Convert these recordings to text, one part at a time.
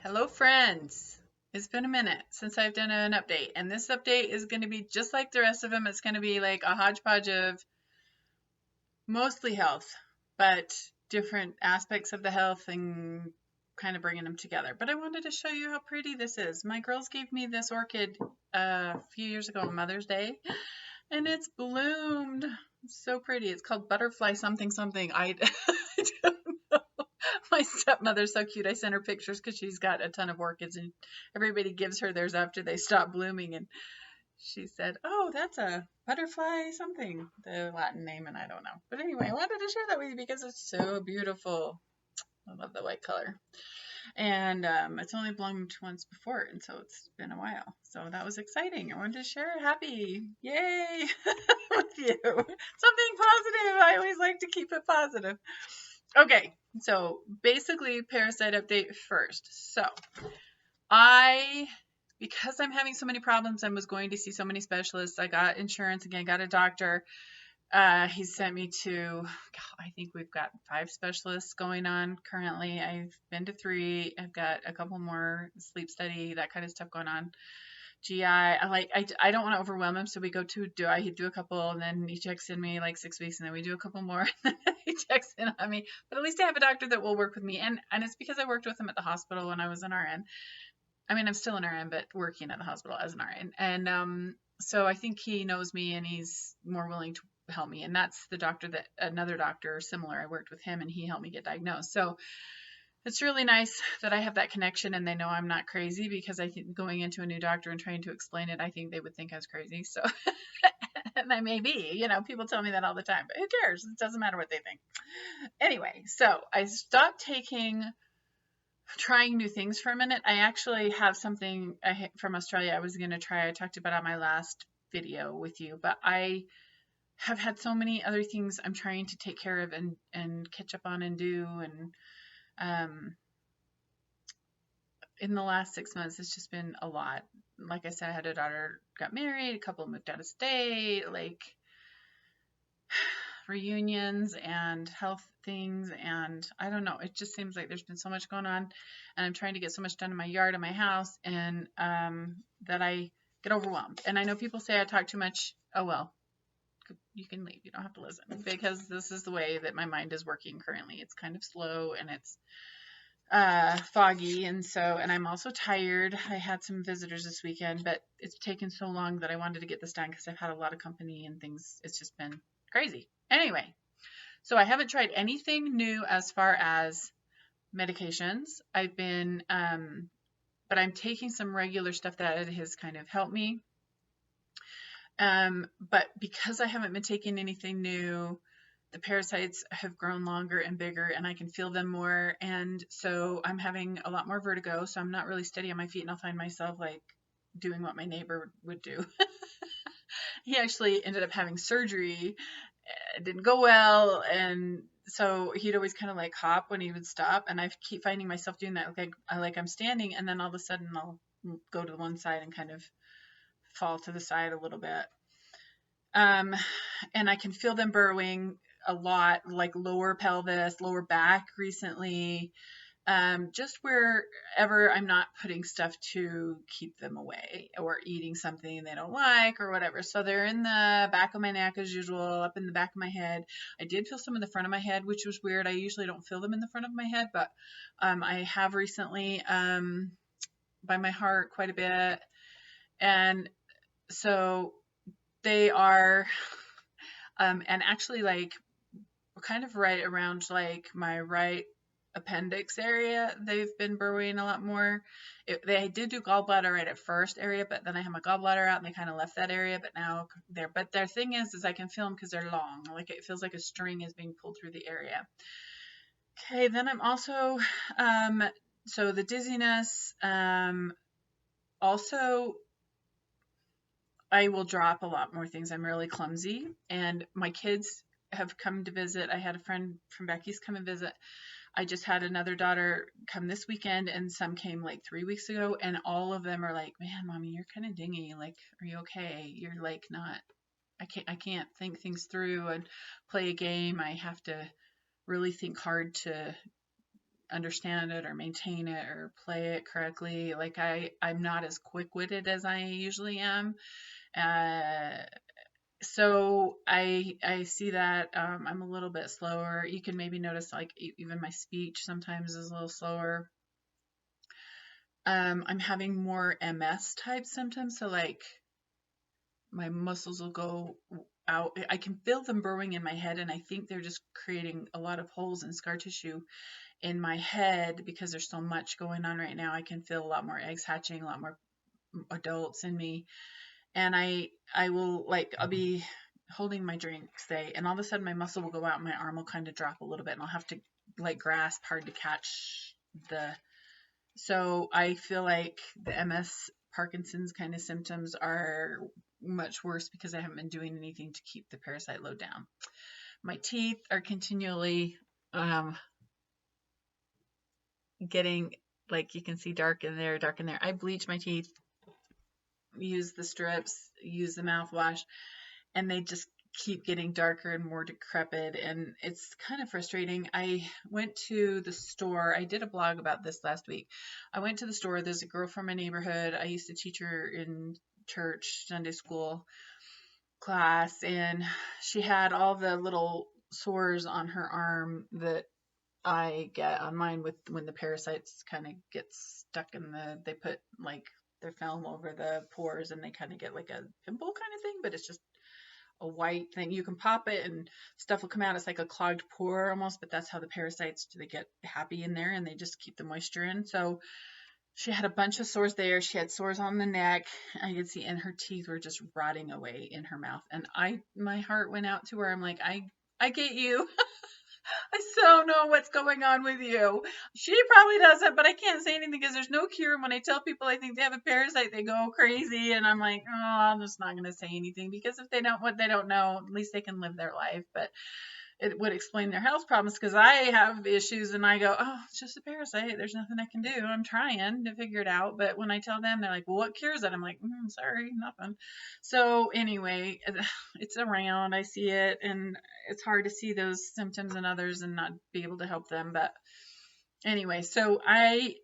Hello, friends. It's been a minute since I've done an update, and this update is going to be just like the rest of them. It's going to be like a hodgepodge of mostly health, but different aspects of the health and kind of bringing them together. But I wanted to show you how pretty this is. My girls gave me this orchid a few years ago on Mother's Day, and it's bloomed. It's so pretty. It's called butterfly something something. I don't know. My stepmother's so cute. I sent her pictures because she's got a ton of orchids, and everybody gives her theirs after they stop blooming. And she said, "Oh, that's a butterfly something," the Latin name, and I don't know. But anyway, I wanted to share that with you because it's so beautiful. I love the white color. And it's only bloomed once before, and so it's been a while. So that was exciting. I wanted to share happy, yay, with you. Something positive. I always like to keep it positive. Okay, so basically Parasite update first. So because I'm having so many problems and was going to see so many specialists, I got insurance again, got a doctor. He sent me to, I think we've got 5 specialists going on currently. I've been to 3. I've got a couple more, sleep study, that kind of stuff going on. GI, I don't want to overwhelm him, so we go to I do a couple, and then he checks in me like 6 weeks, and then we do a couple more, and then he checks in on me. But at least I have a doctor that will work with me, and it's because I worked with him at the hospital when I was an RN. I mean, I'm still an RN, but working at the hospital as an RN, and so I think he knows me, and he's more willing to help me. And that's the doctor that another doctor similar, I worked with him, and he helped me get diagnosed. So it's really nice that I have that connection and they know I'm not crazy, because I think going into a new doctor and trying to explain it, I think they would think I was crazy. So, and I may be, people tell me that all the time, but who cares? It doesn't matter what they think. Anyway, so I stopped trying new things for a minute. I actually have something from Australia I was going to try. I talked about on my last video with you, but I have had so many other things I'm trying to take care of and catch up on and do. And in the last 6 months, it's just been a lot. Like I said, I had a daughter, got married, a couple moved out of state, like reunions and health things, and I don't know, it just seems like there's been so much going on, and I'm trying to get so much done in my yard and my house, and that I get overwhelmed. And I know people say I talk too much. Oh well, you can leave, you don't have to listen, because this is the way that my mind is working currently. It's kind of slow, and it's foggy, and I'm also tired. I had some visitors this weekend, but it's taken so long that I wanted to get this done because I've had a lot of company and things. It's just been crazy. Anyway, so I haven't tried anything new as far as medications. I've been, but I'm taking some regular stuff that has kind of helped me. But because I haven't been taking anything new, the parasites have grown longer and bigger, and I can feel them more. And so I'm having a lot more vertigo. So I'm not really steady on my feet, and I'll find myself like doing what my neighbor would do. He actually ended up having surgery. It didn't go well, and so he'd always kind of like hop when he would stop, and I keep finding myself doing that. Like I'm standing, and then all of a sudden I'll go to one side and kind of fall to the side a little bit. And I can feel them burrowing a lot, like lower pelvis, lower back recently, just wherever I'm not putting stuff to keep them away, or eating something they don't like or whatever. So they're in the back of my neck as usual, up in the back of my head. I did feel some in the front of my head, which was weird. I usually don't feel them in the front of my head, but I have recently, by my heart quite a bit. And so they are, and actually like kind of right around like my right appendix area, they've been burrowing a lot more. They did do gallbladder right at first area, but then I had my gallbladder out and they kind of left that area, but now but their thing is I can feel them because they're long, like it feels like a string is being pulled through the area. Okay, then I'm also so the dizziness, also I will drop a lot more things. I'm really clumsy, and my kids have come to visit. I had a friend from back east come and visit. I just had another daughter come this weekend, and some came like 3 weeks ago, and all of them are like, "Man, mommy, you're kind of dingy. Like, are you okay? You're like not, I can't think things through and play a game. I have to really think hard to understand it or maintain it or play it correctly. Like I'm not as quick-witted as I usually am. So I see that I'm a little bit slower. You can maybe notice like even my speech sometimes is a little slower. I'm having more MS type symptoms, so like my muscles will go out. I can feel them burrowing in my head, and I think they're just creating a lot of holes and scar tissue in my head because there's so much going on right now. I can feel a lot more eggs hatching, a lot more adults in me. And I'll be holding my drink, say, and all of a sudden my muscle will go out and my arm will kind of drop a little bit and I'll have to like grasp hard to catch so I feel like the MS Parkinson's kind of symptoms are much worse because I haven't been doing anything to keep the parasite load down. My teeth are continually getting, like you can see, dark in there. I bleach my teeth, use the strips, use the mouthwash, and they just keep getting darker and more decrepit, and it's kind of frustrating. I went to the store. I did a blog about this last week. I went to the store. There's a girl from my neighborhood. I used to teach her in church Sunday school class, and she had all the little sores on her arm that I get on mine with when the parasites kind of get stuck in they put like their film over the pores and they kind of get like a pimple kind of thing, but it's just a white thing. You can pop it and stuff will come out. It's like a clogged pore almost, but that's how the parasites, they get happy in there and they just keep the moisture in. So she had a bunch of sores there. She had sores on the neck. I could see, and her teeth were just rotting away in her mouth. And my heart went out to her. I'm like, I get you. I so know what's going on with you. She probably doesn't, but I can't say anything because there's no cure. And when I tell people I think they have a parasite, they go crazy. And I'm like, oh, I'm just not going to say anything because if they don't, what they don't know, at least they can live their life. But it would explain their health problems because I have issues and I go, oh, it's just a parasite. There's nothing I can do. I'm trying to figure it out. But when I tell them, they're like, well, what cures it? I'm like, sorry, nothing. So anyway, it's around. I see it, and it's hard to see those symptoms in others and not be able to help them. But anyway, so I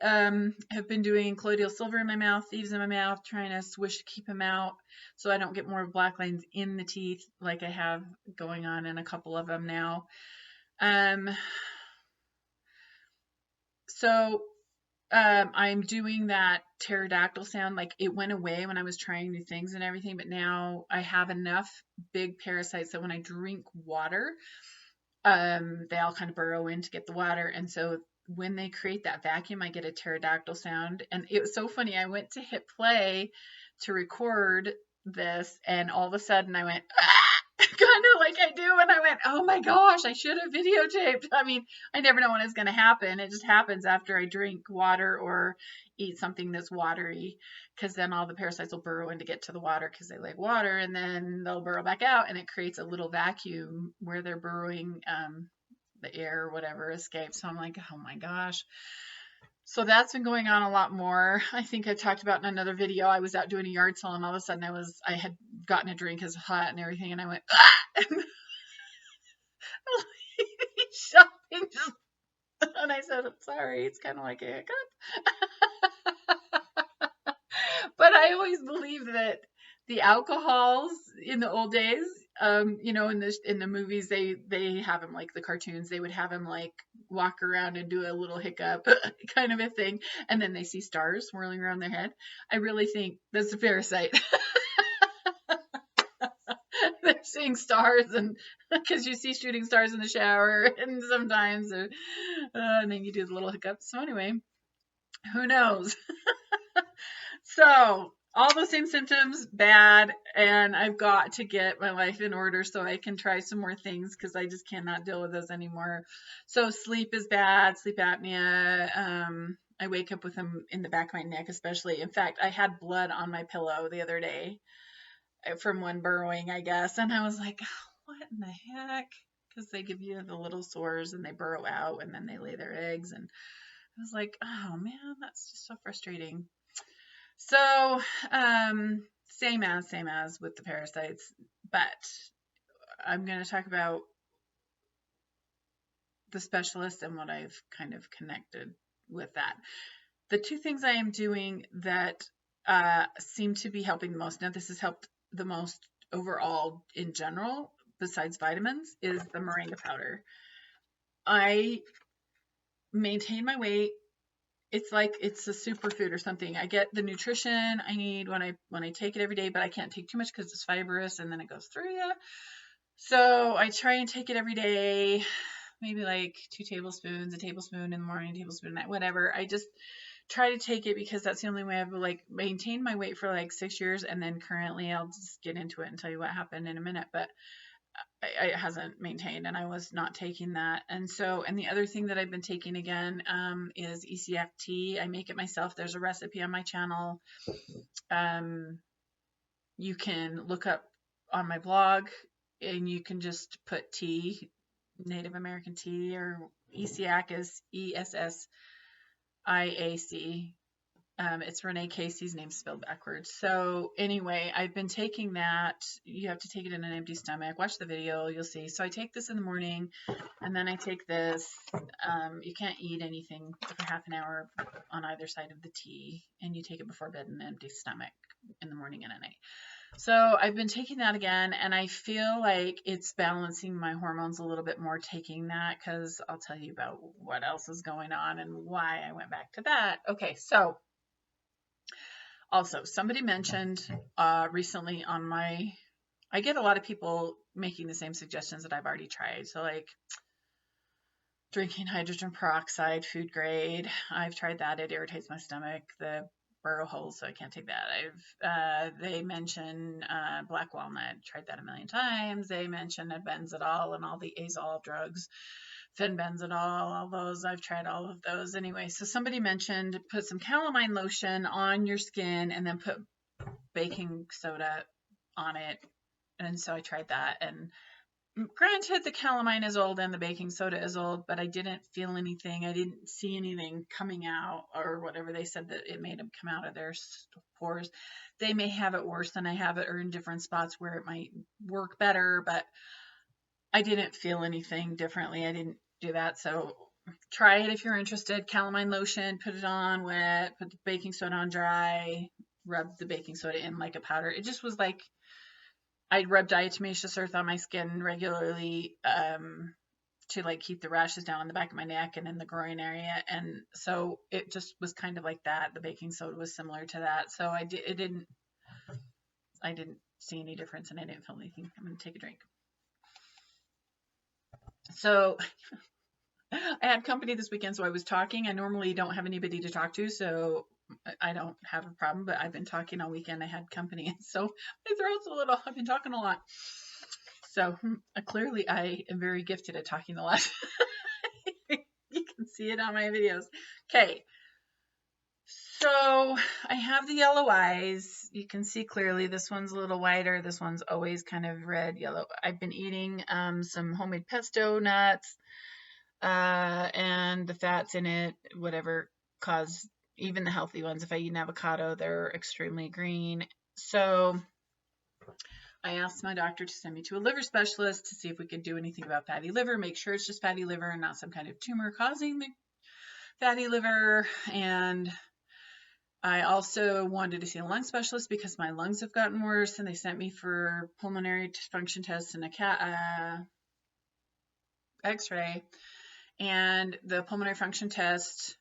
have been doing colloidal silver in my mouth, thieves in my mouth, trying to swish to keep them out so I don't get more black lines in the teeth like I have going on in a couple of them now. So I'm doing that pterodactyl sound. Like it went away when I was trying new things and everything, but now I have enough big parasites that when I drink water, they all kind of burrow in to get the water. And so when they create that vacuum, I get a pterodactyl sound. And it was so funny. I went to hit play to record this, and all of a sudden I went, kind of like I do. And I went, oh my gosh, I should have videotaped. I mean, I never know when it's going to happen. It just happens after I drink water or eat something that's watery, because then all the parasites will burrow in to get to the water because they like water, and then they'll burrow back out, and it creates a little vacuum where they're burrowing, the air or whatever escapes. So I'm like, oh my gosh. So that's been going on a lot more. I think I talked about in another video, I was out doing a yard sale and all of a sudden I had gotten a drink as hot and everything, and I went, ah! And shopping just, and I said, I'm sorry, it's kind of like a hiccup. But I always believed that the alcohols in the old days, you know, in the movies, they have them like the cartoons, they would have them like walk around and do a little hiccup kind of a thing, and then they see stars swirling around their head. I really think that's a parasite. They're seeing stars, and because you see shooting stars in the shower, and sometimes, and then you do the little hiccup. So anyway, who knows? So all the same symptoms, bad, and I've got to get my life in order so I can try some more things because I just cannot deal with those anymore. So sleep is bad, sleep apnea. I wake up with them in the back of my neck, especially. In fact, I had blood on my pillow the other day from one burrowing, I guess, and I was like, what in the heck? Because they give you the little sores and they burrow out and then they lay their eggs, and I was like, oh man, that's just so frustrating. So, same as with the parasites, but I'm going to talk about the specialist and what I've kind of connected with that. The two things I am doing that seem to be helping the most, now this has helped the most overall in general, besides vitamins, is the Moringa Powder. I maintain my weight. It's like it's a superfood or something. I get the nutrition I need when I take it every day, but I can't take too much because it's fibrous and then it goes through you. So I try and take it every day, maybe like 2 tablespoons, a tablespoon in the morning, a tablespoon at night, whatever. I just try to take it because that's the only way I've like maintained my weight for like 6 years, and then currently I'll just get into it and tell you what happened in a minute, but it hasn't maintained, and I was not taking that. And the other thing that I've been taking again is ECF tea. I make it myself. There's a recipe on my channel. You can look up on my blog, and you can just put tea, Native American tea, or ESIAC is ESSIAC. It's Renee Casey's name spelled backwards. So anyway, I've been taking that. You have to take it in an empty stomach. Watch the video, you'll see. So I take this in the morning, and then I take this. You can't eat anything for half an hour on either side of the tea, and you take it before bed in an empty stomach in the morning and at night. So I've been taking that again, and I feel like it's balancing my hormones a little bit more taking that, because I'll tell you about what else is going on and why I went back to that. Okay, so also somebody mentioned recently on my, I get a lot of people making the same suggestions that I've already tried. So like drinking hydrogen peroxide, food grade. I've tried that. It irritates my stomach. The burrow holes, so I can't take that. They mention black walnut. Tried that a million times. They mention benzodol and all the azole drugs, fenbenzodol, all those. I've tried all of those. Anyway, so somebody mentioned put some calamine lotion on your skin and then put baking soda on it. And so I tried that, and granted, the calamine is old and the baking soda is old, but I didn't feel anything. I didn't see anything coming out, or whatever they said that it made them come out of their pores. They may have it worse than I have it, or in different spots where it might work better, but I didn't feel anything differently. I didn't do that. So try it if you're interested. Calamine lotion, put it on wet, put the baking soda on dry, rub the baking soda in like a powder. It just was like, I'd rub diatomaceous earth on my skin regularly to like keep the rashes down on the back of my neck and in the groin area. And so it just was kind of like that. The baking soda was similar to that. So I didn't see any difference, and I didn't feel anything. I'm going to take a drink. So I had company this weekend, so I was talking. I normally don't have anybody to talk to, so I don't have a problem, but I've been talking all weekend. I had company, and so my throat's a little, I've been talking a lot. So clearly I am very gifted at talking a lot. You can see it on my videos. Okay. So I have the yellow eyes. You can see clearly this one's a little whiter. This one's always kind of red, yellow. I've been eating some homemade pesto nuts and the fats in it, whatever cause, even the healthy ones. If I eat an avocado, they're extremely green. So I asked my doctor to send me to a liver specialist to see if we could do anything about fatty liver, make sure it's just fatty liver and not some kind of tumor causing the fatty liver. And I also wanted to see a lung specialist because my lungs have gotten worse, and they sent me for pulmonary function tests and a x-ray. And the pulmonary function test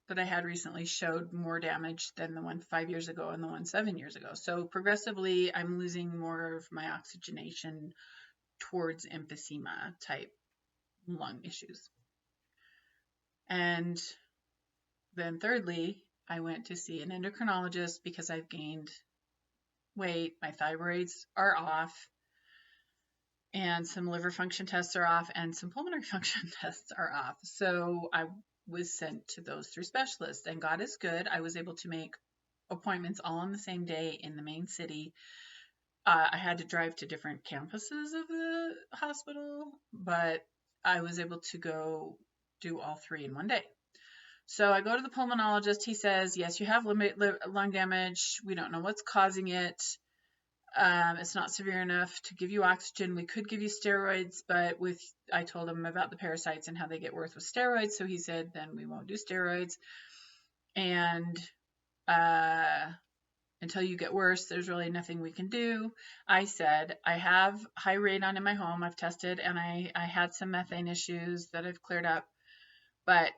that I had recently showed more damage than the one 5 years ago and the one 7 years ago. So progressively, I'm losing more of my oxygenation towards emphysema type lung issues. And then thirdly, I went to see an endocrinologist because I've gained weight. My thyroids are off, and some liver function tests are off, and some pulmonary function tests are off. So I was sent to those 3 specialists, and God is good. I was able to make appointments all on the same day in the main city. I had to drive to different campuses of the hospital, but I was able to go do all 3 in one day. So I go to the pulmonologist. He says, yes, you have lung damage. We don't know what's causing it. It's not severe enough to give you oxygen. We could give you steroids, but I told him about the parasites and how they get worse with steroids. So he said, then we won't do steroids. And until you get worse, there's really nothing we can do. I said, I have high radon in my home. I've tested, and I had some methane issues that I've cleared up, but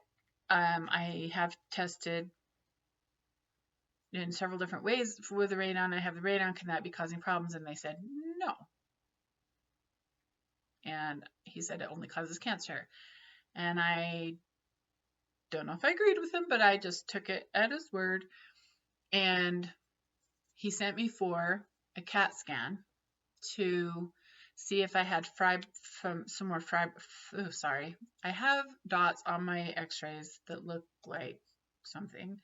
I have tested in several different ways with the radon. I have the radon. Can that be causing problems? And they said, no. And he said it only causes cancer. And I don't know if I agreed with him, but I just took it at his word. And he sent me for a CAT scan to see if I had some more I have dots on my x-rays that look like something.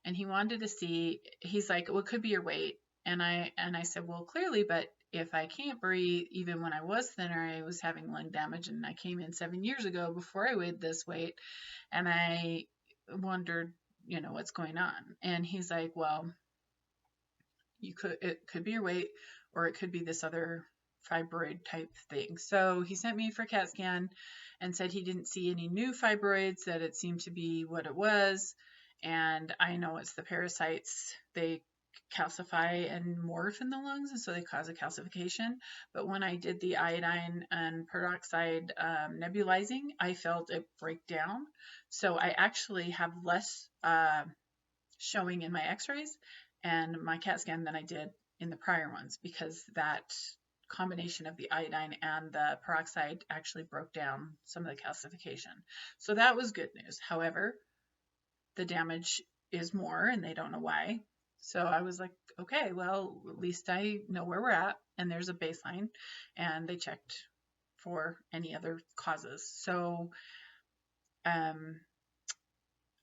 And he wanted to see, he's like, well, it could be your weight. And I said, well, clearly, but if I can't breathe, even when I was thinner, I was having lung damage, and I came in 7 years ago before I weighed this weight, and I wondered, what's going on. And he's like, well, it could be your weight, or it could be this other fibroid type thing. So he sent me for a CAT scan and said he didn't see any new fibroids, that it seemed to be what it was. And I know it's the parasites. They calcify and morph in the lungs, and so they cause a calcification. But when I did the iodine and peroxide nebulizing, I felt it break down. So I actually have less showing in my x-rays and my CAT scan than I did in the prior ones, because that combination of the iodine and the peroxide actually broke down some of the calcification. So that was good news. However, the damage is more, and they don't know why. So I was like, okay, well, at least I know where we're at, and there's a baseline, and they checked for any other causes. So I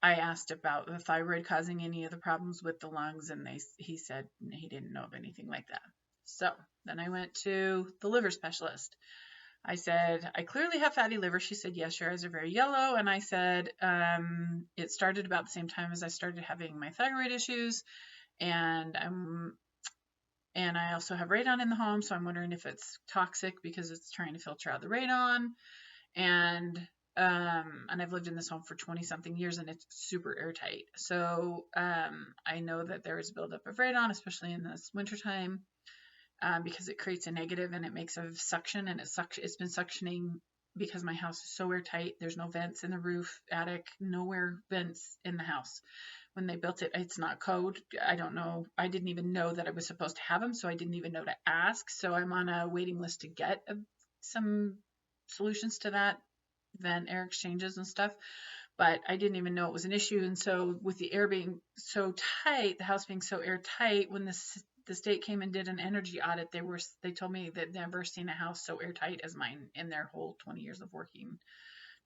asked about the thyroid causing any of the problems with the lungs, and he said he didn't know of anything like that. So then I went to the liver specialist. I said, I clearly have fatty liver. She said, yes, your eyes are very yellow. And I said, it started about the same time as I started having my thyroid issues. And I also have radon in the home, so I'm wondering if it's toxic because it's trying to filter out the radon. And I've lived in this home for 20 something years, and it's super airtight. So I know that there is buildup of radon, especially in this wintertime, because it creates a negative and it makes a suction, and it's been suctioning because my house is so airtight. There's no vents in the roof, attic, nowhere vents in the house. When they built it, it's not code. I don't know. I didn't even know that I was supposed to have them, so I didn't even know to ask. So I'm on a waiting list to get some solutions to that, vent air exchanges and stuff. But I didn't even know it was an issue. And so with the air being so tight, the house being so airtight, when the state came and did an energy audit, they told me they'd never seen a house so airtight as mine in their whole 20 years of working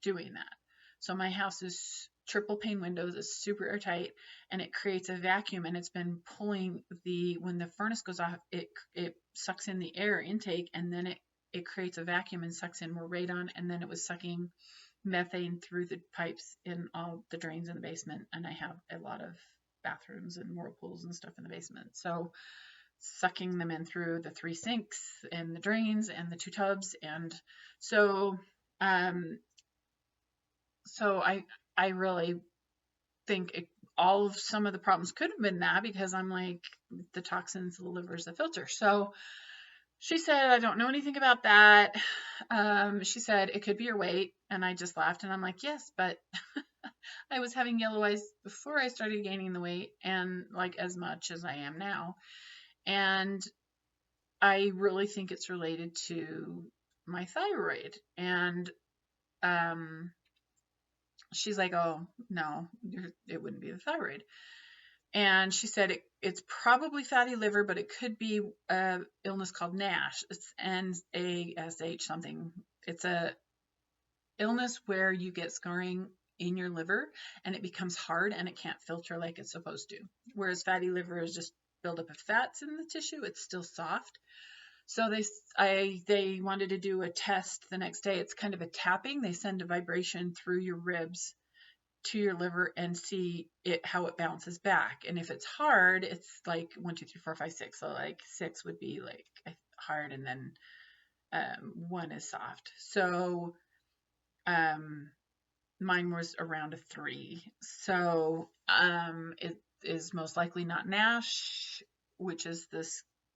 doing that. So my house is triple pane windows, is super airtight, and it creates a vacuum, and it's been pulling when the furnace goes off, it sucks in the air intake, and then it creates a vacuum and sucks in more radon, and then it was sucking methane through the pipes in all the drains in the basement, and I have a lot of bathrooms and whirlpools and stuff in the basement. So sucking them in through the 3 sinks and the drains and the 2 tubs. And so I really think some of the problems could have been that, because I'm like, the toxins, the liver's the filter. So she said, I don't know anything about that. She said, it could be your weight. And I just laughed, and I'm like, yes, but I was having yellow eyes before I started gaining the weight, and like as much as I am now. And I really think it's related to my thyroid. And she's like, oh, no, it wouldn't be the thyroid. And she said it's probably fatty liver, but it could be an illness called NASH. It's NASH something. It's a illness where you get scarring in your liver, and it becomes hard, and it can't filter like it's supposed to. Whereas fatty liver is just buildup of fats in the tissue. It's still soft. So they wanted to do a test the next day. It's kind of a tapping. They send a vibration through your ribs to your liver and see how it bounces back. And if it's hard, it's like 1, 2, 3, 4, 5, 6. So like 6 would be like hard, and then 1 is soft. So mine was around a 3. So it is most likely not NASH, which is the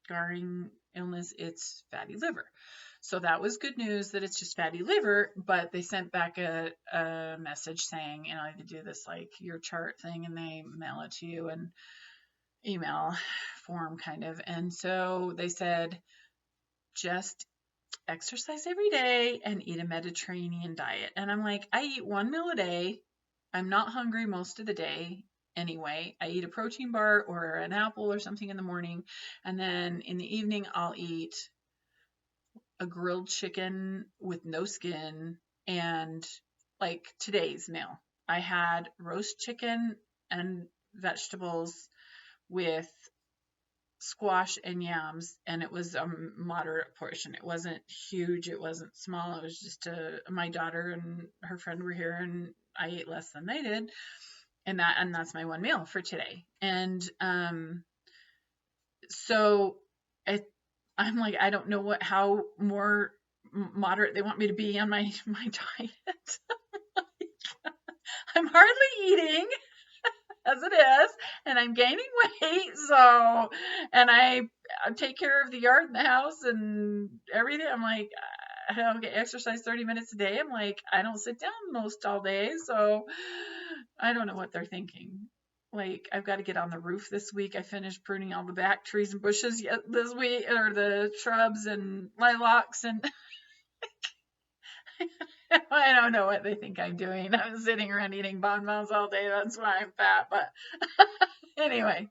scarring illness. It's fatty liver. So that was good news that it's just fatty liver, but they sent back a message saying, I had to do this like your chart thing, and they mail it to you in email form kind of. And so they said, just exercise every day and eat a Mediterranean diet. And I'm like, I eat 1 meal a day. I'm not hungry most of the day anyway. I eat a protein bar or an apple or something in the morning. And then in the evening, I'll eat a grilled chicken with no skin. And like today's meal, I had roast chicken and vegetables with squash and yams, and it was a moderate portion. It wasn't huge, it wasn't small. It was just my daughter and her friend were here, and I ate less than they did, and that's my 1 meal for today. And so I'm like, I don't know how more moderate they want me to be on my diet. I'm hardly eating as it is, and I'm gaining weight. So, and I take care of the yard and the house and everything. I'm like, I don't get exercise 30 minutes a day. I'm like, I don't sit down most all day. So I don't know what they're thinking. Like, I've got to get on the roof this week. I finished pruning all the back trees and bushes this week, or the shrubs and lilacs, and I don't know what they think I'm doing. I'm sitting around eating bonbons all day. That's why I'm fat. But anyway,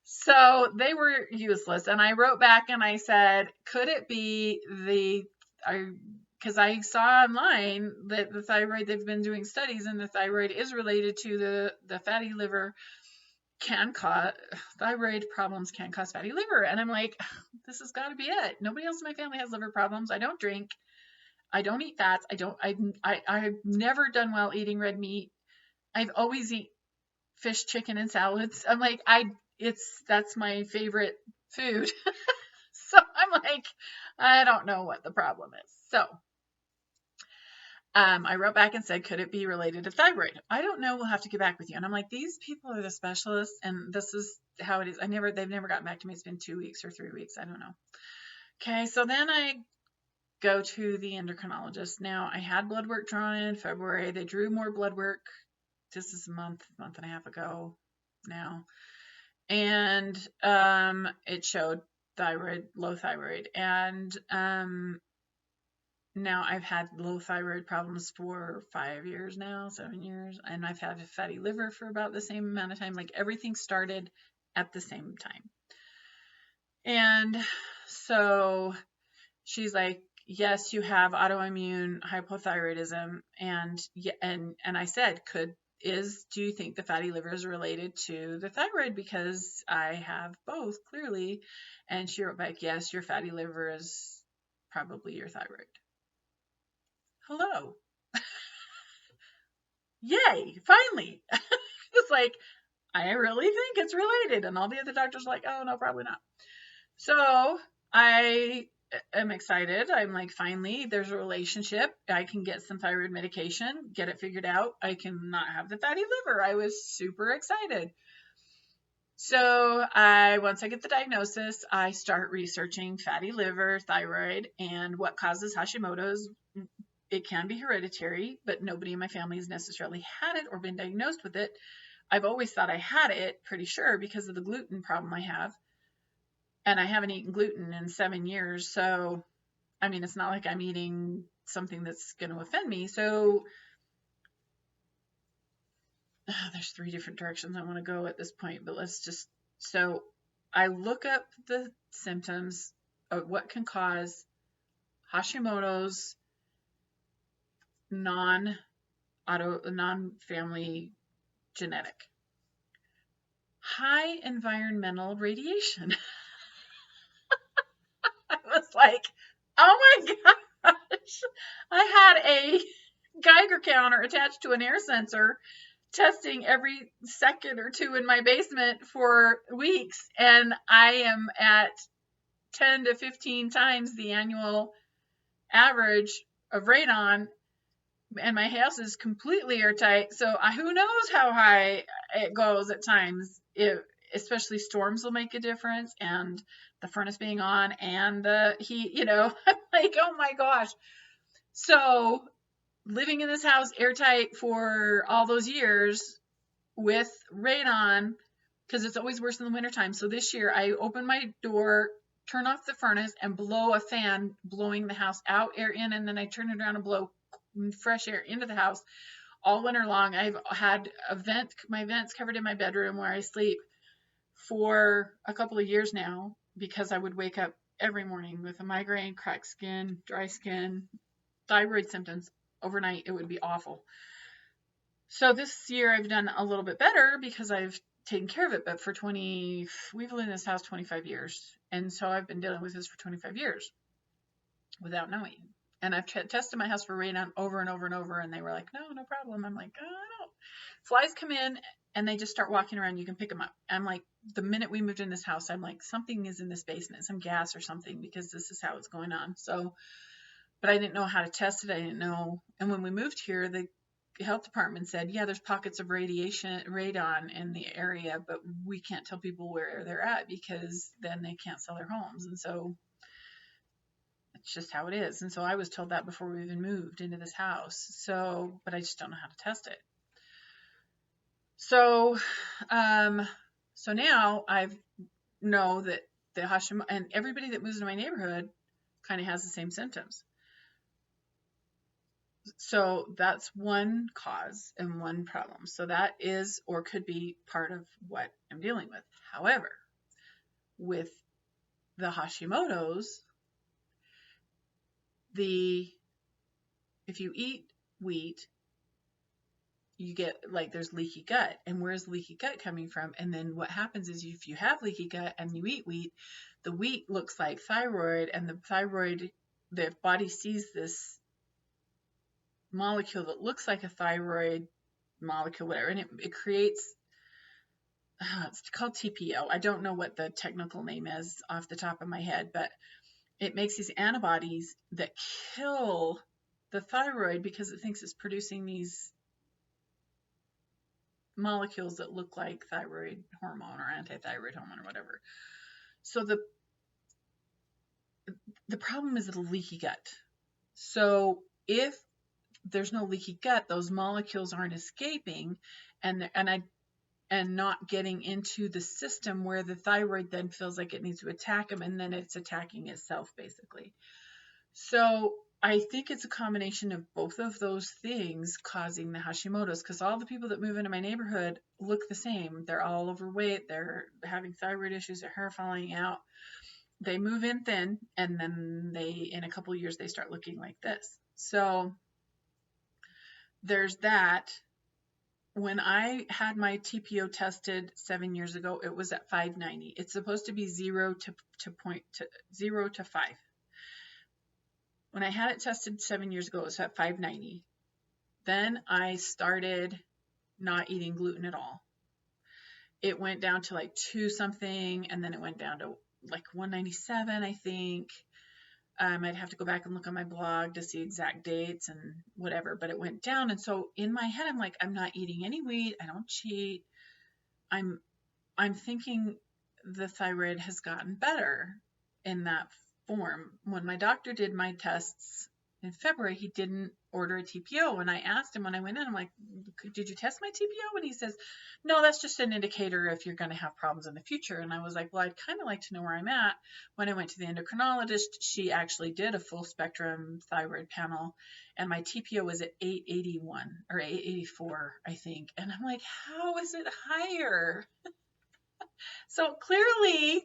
so they were useless. And I wrote back and I said, could it be because I saw online that the thyroid, they've been doing studies, and the thyroid is related to the fatty liver. Thyroid problems can cause fatty liver. And I'm like, this has got to be it. Nobody else in my family has liver problems. I don't drink. I don't eat fats. I've never done well eating red meat. I've always eat fish, chicken, and salads. I'm like, that's my favorite food. So I'm like, I don't know what the problem is. So I wrote back and said, could it be related to thyroid? I don't know. We'll have to get back with you. And I'm like, these people are the specialists, and this is how it is. They've never gotten back to me. It's been 2 weeks or 3 weeks. I don't know. Okay. So then I go to the endocrinologist. Now, I had blood work drawn in February. They drew more blood work. This is a month and a half ago now. And it showed low thyroid. And now I've had low thyroid problems for 5 years now, 7 years. And I've had a fatty liver for about the same amount of time. Like, everything started at the same time. And so she's like, yes, you have autoimmune hypothyroidism. And I said, do you think the fatty liver is related to the thyroid? Because I have both, clearly. And she wrote back, yes, your fatty liver is probably your thyroid. Hello. Yay, finally. It's like, I really think it's related. And all the other doctors are like, oh, no, probably not. So I am excited. I'm like, finally, there's a relationship. I can get some thyroid medication, get it figured out. I can not have the fatty liver. I was super excited. So once I get the diagnosis, I start researching fatty liver, thyroid, and what causes Hashimoto's. It can be hereditary, but nobody in my family has necessarily had it or been diagnosed with it. I've always thought I had it, pretty sure, because of the gluten problem I have. And I haven't eaten gluten in 7 years. So, I mean, it's not like I'm eating something that's going to offend me. So there's 3 different directions I want to go at this point, but so I look up the symptoms of what can cause Hashimoto's non-family genetic. High environmental radiation. I was like, oh my gosh. I had a Geiger counter attached to an air sensor testing every second or two in my basement for weeks, and I am at 10 to 15 times the annual average of radon, and my house is completely airtight. So who knows how high it goes at times. Especially storms will make a difference, and the furnace being on and the heat, I'm like, oh my gosh. So living in this house airtight for all those years with radon, because it's always worse in the wintertime. So this year I opened my door, turn off the furnace, and blow a fan, blowing the house out, air in, and then I turn it around and blow fresh air into the house all winter long. I've had my vents covered in my bedroom where I sleep for a couple of years now, because I would wake up every morning with a migraine, cracked skin, dry skin, thyroid symptoms overnight. It would be awful. So this year I've done a little bit better because I've taken care of it. But we've lived in this house 25 years. And so I've been dealing with this for 25 years without knowing. And I've tested my house for radon over and over and over. And they were like, no problem. I'm like, oh, no. Flies come in and they just start walking around. You can pick them up. I'm like, the minute we moved in this house, I'm like, something is in this basement, some gas or something, because this is how it's going on. So, but I didn't know how to test it. I didn't know. And when we moved here, the health department said, yeah, there's pockets of radon in the area, but we can't tell people where they're at because then they can't sell their homes. And so it's just how it is. And so I was told that before we even moved into this house. So, but I just don't know how to test it. So, so now I know that the Hashimoto, and everybody that moves into my neighborhood kind of has the same symptoms. So that's one cause and one problem. So that is, or could be, part of what I'm dealing with. However, with the Hashimoto's, if you eat wheat, you get, like, there's leaky gut. And where's leaky gut coming from? And then what happens is, if you have leaky gut and you eat wheat, the wheat looks like thyroid, and the thyroid, the body sees this molecule that looks like a thyroid molecule, whatever, and it creates, it's called TPO. I don't know what the technical name is off the top of my head, but it makes these antibodies that kill the thyroid because it thinks it's producing these molecules that look like thyroid hormone or antithyroid hormone or whatever. So the problem is the leaky gut. So if there's no leaky gut, those molecules aren't escaping and not getting into the system where the thyroid then feels like it needs to attack them, and then it's attacking itself, basically. So I think it's a combination of both of those things causing the Hashimoto's, because all the people that move into my neighborhood look the same. They're all overweight. They're having thyroid issues, their hair falling out. They move in thin, and then in a couple of years, they start looking like this. So there's that. When I had my TPO tested 7 years ago, it was at 590. It's supposed to be 0 to 5. When I had it tested 7 years ago, it was at 590. Then I started not eating gluten at all. It went down to like 2 something, and then it went down to like 197, I think. I'd have to go back and look on my blog to see exact dates and whatever, but it went down. And so in my head, I'm like, I'm not eating any wheat. I don't cheat. I'm thinking the thyroid has gotten better in that form. When my doctor did my tests in February, he didn't order a TPO. And I asked him when I went in, I'm like, did you test my TPO? And he says, no, that's just an indicator if you're going to have problems in the future. And I was like, well, I'd kind of like to know where I'm at. When I went to the endocrinologist, she actually did a full spectrum thyroid panel, and my TPO was at 881 or 884, I think. And I'm like, how is it higher? So clearly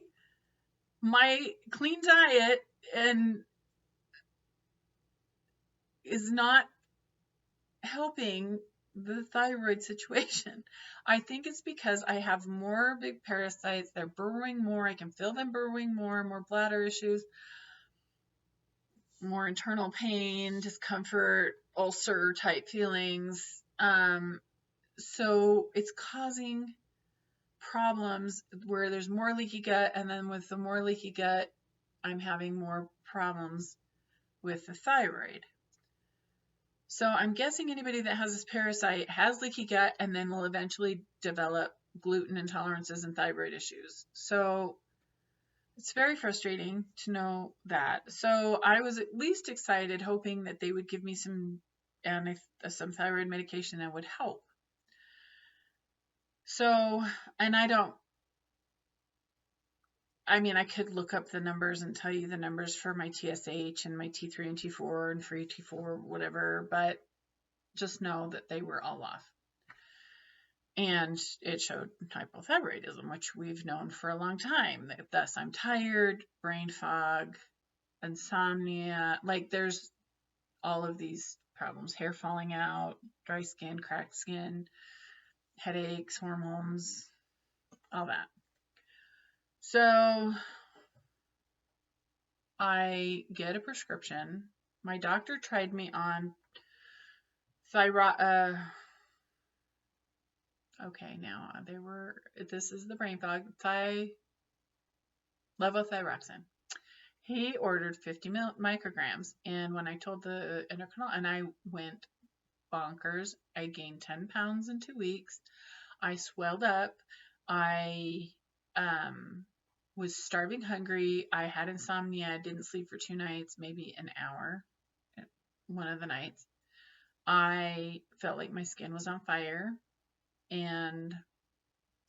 my clean diet is not helping the thyroid situation. I think it's because I have more big parasites. They're burrowing more. I can feel them burrowing more bladder issues, more internal pain, discomfort, ulcer type feelings. so it's causing problems where there's more leaky gut, and then with the more leaky gut, I'm having more problems with the thyroid. So I'm guessing anybody that has this parasite has leaky gut and then will eventually develop gluten intolerances and thyroid issues. So it's very frustrating to know that. So I was at least excited, hoping that they would give me some thyroid medication that would help. So, and I could look up the numbers and tell you the numbers for my TSH and my T3 and T4 and free T4, whatever, but just know that they were all off. And it showed hypothyroidism, which we've known for a long time. Thus, I'm tired, brain fog, insomnia, like there's all of these problems, hair falling out, dry skin, cracked skin, headaches, hormones, all that. So I get a prescription. My doctor tried me on thyroid. Okay, now this is the brain fog, levothyroxine. He ordered 50 micrograms, and when I told the endocrinologist, and I went bonkers. I gained 10 pounds in 2 weeks. I swelled up. I was starving hungry. I had insomnia. I didn't sleep for 2 nights, maybe an hour one of the nights. I felt like my skin was on fire, and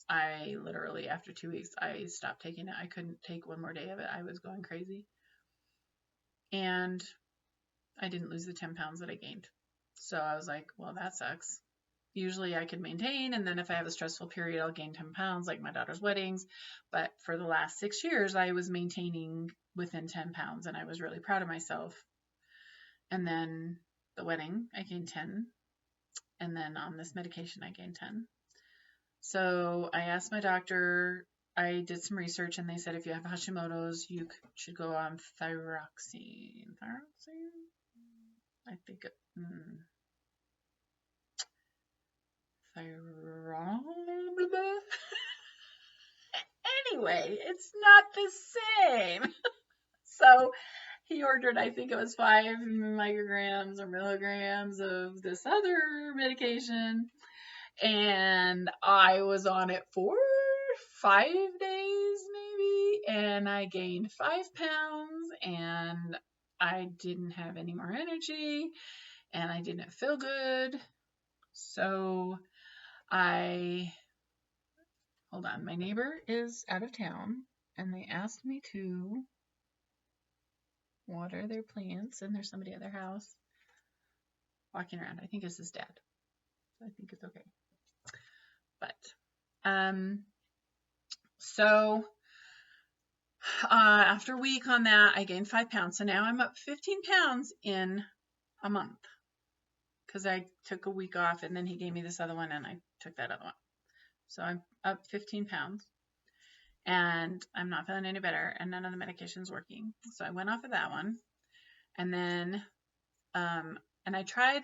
I literally, after 2 weeks, I stopped taking it. I couldn't take one more day of it. I was going crazy. And I didn't lose the 10 pounds that I gained. So I was like, well, that sucks. Usually I could maintain, and then if I have a stressful period, I'll gain 10 pounds, like my daughter's weddings. But for the last 6 years, I was maintaining within 10 pounds, and I was really proud of myself. And then the wedding, I gained 10. And then on this medication, I gained 10. So I asked my doctor, I did some research, and they said if you have Hashimoto's, you should go on thyroxine. I think Anyway, it's not the same. So he ordered, I think it was 5 micrograms or milligrams of this other medication, and I was on it for 5 days maybe, and I gained 5 pounds, and I didn't have any more energy, and I didn't feel good. So hold on, my neighbor is out of town, and they asked me to water their plants, and there's somebody at their house walking around. I think it's his dad, so I think it's okay. But so after a week on that, I gained 5 pounds. So now I'm up 15 pounds in a month, because I took a week off, and then he gave me this other one, and I took that other one. So I'm up 15 pounds, and I'm not feeling any better, and none of the medication's working. So I went off of that one, and then and I tried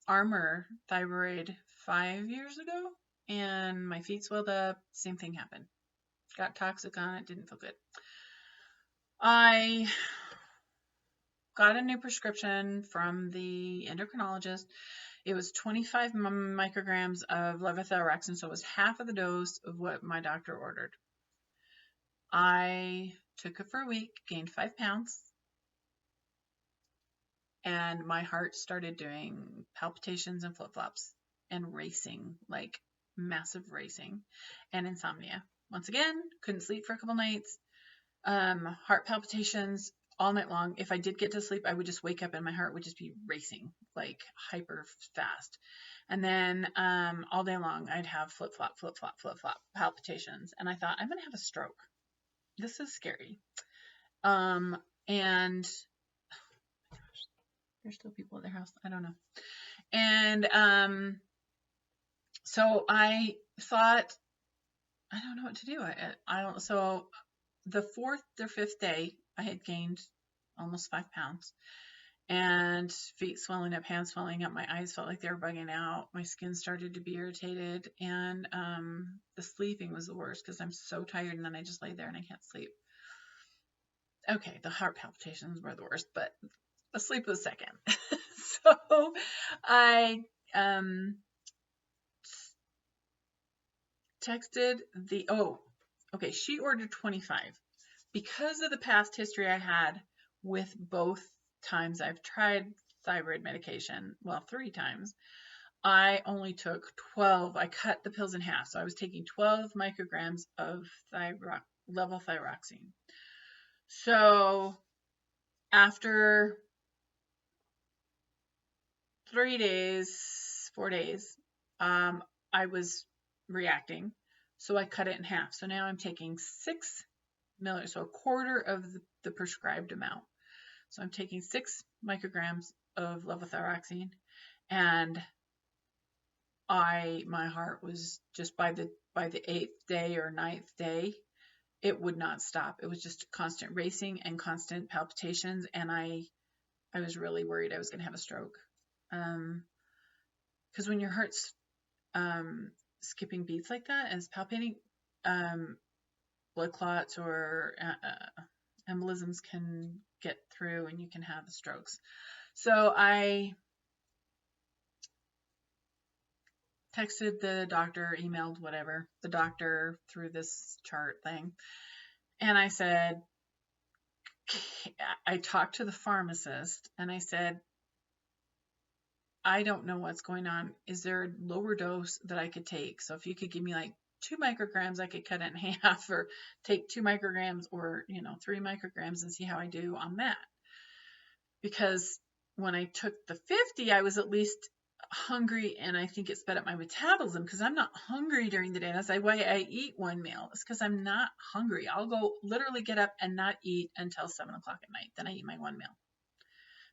Armor Thyroid 5 years ago, and my feet swelled up. Same thing happened. Got toxic on it, didn't feel good. I got a new prescription from the endocrinologist. It was 25 micrograms of levothyroxine, so it was half of the dose of what my doctor ordered. I took it for a week, gained 5 pounds, and my heart started doing palpitations and flip-flops and racing, like massive racing, and insomnia. Once again, couldn't sleep for a couple nights, heart palpitations all night long. If I did get to sleep, I would just wake up and my heart would just be racing, like hyper fast. And then all day long, I'd have flip-flop palpitations. And I thought, I'm going to have a stroke. This is scary. And oh my gosh, there's still people at their house. I don't know. And so I thought, I don't know what to do. So the 4th or 5th day, I had gained almost 5 pounds, and feet swelling up, hands swelling up. My eyes felt like they were bugging out. My skin started to be irritated, and the sleeping was the worst because I'm so tired, and then I just lay there and I can't sleep. Okay, the heart palpitations were the worst, but the sleep was second. So I texted she ordered 25. Because of the past history I had with both times I've tried thyroid medication, well, 3 times, I only took 12. I cut the pills in half. So I was taking 12 micrograms of level thyroxine. So after 4 days, I was reacting. So I cut it in half. So now I'm taking 6 milliliters, so a quarter of the prescribed amount. So I'm taking 6 micrograms of levothyroxine, and my heart was just by the 8th day or 9th day, it would not stop. It was just constant racing and constant palpitations, and I was really worried I was going to have a stroke. Because when your heart's skipping beats like that and it's palpitating, blood clots or embolisms can get through and you can have strokes. So I texted the doctor, emailed whatever, the doctor through this chart thing. And I said, I talked to the pharmacist and I said, I don't know what's going on. Is there a lower dose that I could take? So if you could give me like 2 micrograms, I could cut it in half, or take 2 micrograms or, 3 micrograms and see how I do on that. Because when I took the 50, I was at least hungry, and I think it sped up my metabolism because I'm not hungry during the day. That's why I eat one meal. It's because I'm not hungry. I'll go literally get up and not eat until 7 o'clock at night. Then I eat my one meal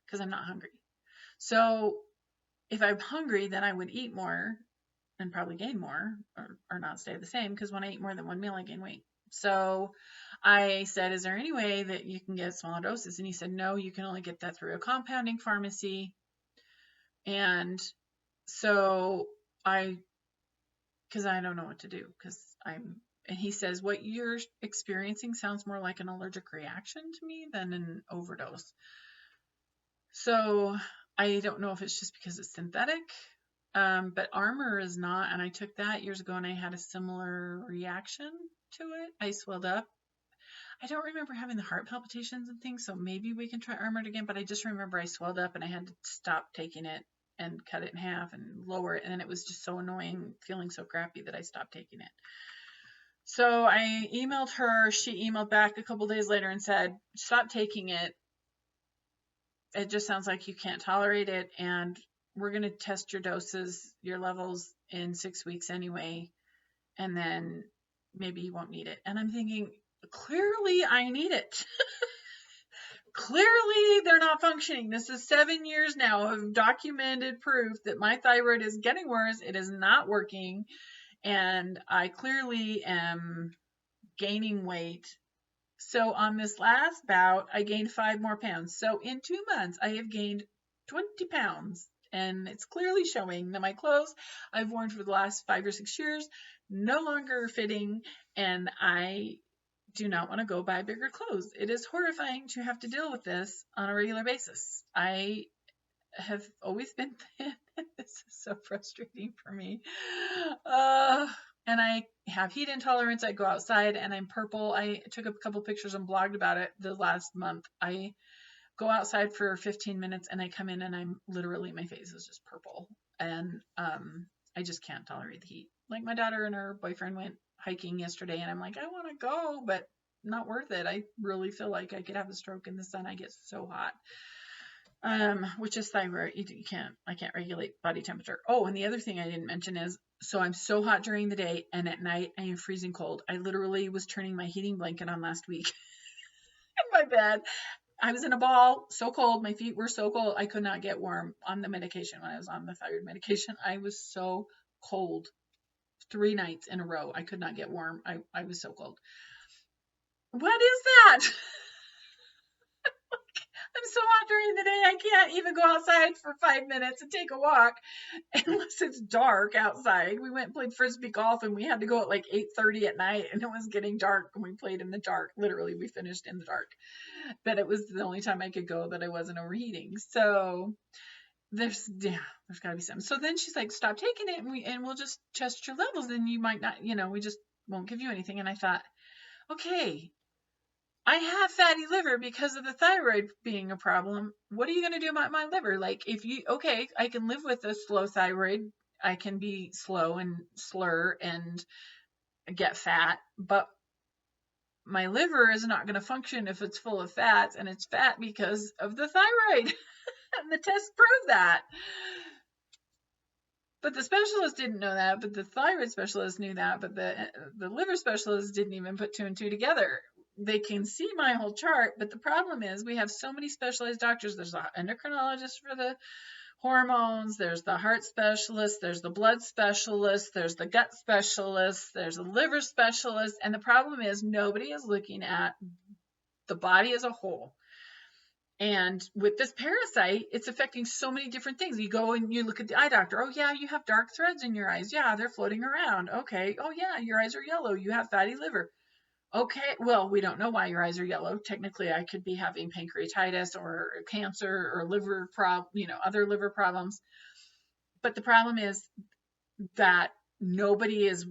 because I'm not hungry. So if I'm hungry, then I would eat more and probably gain more, or not stay the same, because when I eat more than one meal, I gain weight. So I said, is there any way that you can get smaller doses? And he said, no, you can only get that through a compounding pharmacy. And so because I don't know what to do, and he says, what you're experiencing sounds more like an allergic reaction to me than an overdose. So I don't know if it's just because it's synthetic, but Armor is not, and I took that years ago and I had a similar reaction to it. I swelled up. I don't remember having the heart palpitations and things, so maybe we can try Armor again, but I just remember I swelled up and I had to stop taking it and cut it in half and lower it, and then it was just so annoying, feeling so crappy, that I stopped taking it. So I emailed her. She emailed back a couple days later and said, stop taking it. It just sounds like you can't tolerate it, and we're going to test your doses, your levels in 6 weeks anyway, and then maybe you won't need it. And I'm thinking, clearly I need it. Clearly they're not functioning. This is 7 years now of documented proof that my thyroid is getting worse. It is not working. And I clearly am gaining weight. So on this last bout, I gained 5 more pounds. So in 2 months, I have gained 20 pounds. And it's clearly showing that my clothes I've worn for the last 5 or 6 years no longer fitting, and I do not want to go buy bigger clothes. It is horrifying to have to deal with this on a regular basis. I have always been thin. This is so frustrating for me. And I have heat intolerance. I go outside and I'm purple. I took a couple pictures and blogged about it the last month. I go outside for 15 minutes and I come in and I'm literally, my face is just purple. And I just can't tolerate the heat. Like my daughter and her boyfriend went hiking yesterday and I'm like, I want to go, but not worth it. I really feel like I could have a stroke in the sun. I get so hot. Which is thyroid. I can't regulate body temperature. Oh, and the other thing I didn't mention is, so I'm so hot during the day and at night I am freezing cold. I literally was turning my heating blanket on last week in my bed. I was in a ball, so cold. My feet were so cold. I could not get warm on the medication. When I was on the thyroid medication, I was so cold. 3 nights in a row, I could not get warm. I was so cold. What is that? I'm so hot during the day, I can't even go outside for 5 minutes and take a walk unless it's dark outside. We went and played frisbee golf, and we had to go at like 8:30 at night, and it was getting dark, and we played in the dark. Literally, we finished in the dark. But it was the only time I could go that I wasn't overheating. So there's got to be something. So then she's like, stop taking it, and we'll just test your levels, and you might not, we just won't give you anything. And I thought, okay, I have fatty liver because of the thyroid being a problem. What are you going to do about my liver? Like, okay, I can live with a slow thyroid. I can be slow and slur and get fat, but my liver is not going to function if it's full of fats, and it's fat because of the thyroid. And the tests prove that. But the specialist didn't know that, but the thyroid specialist knew that, but the liver specialist didn't even put 2 and 2 together. They can see my whole chart, but the problem is we have so many specialized doctors. There's an endocrinologist for the hormones, there's the heart specialist, there's the blood specialist, there's the gut specialist, there's a liver specialist, and the problem is nobody is looking at the body as a whole. And with this parasite, it's affecting so many different things. You go and you look at the eye doctor. Oh, yeah, you have dark threads in your eyes. Yeah, they're floating around. Okay. Oh, yeah, your eyes are yellow. You have fatty liver. Okay, well, we don't know why your eyes are yellow. Technically, I could be having pancreatitis or cancer or liver other liver problems. But the problem is that nobody is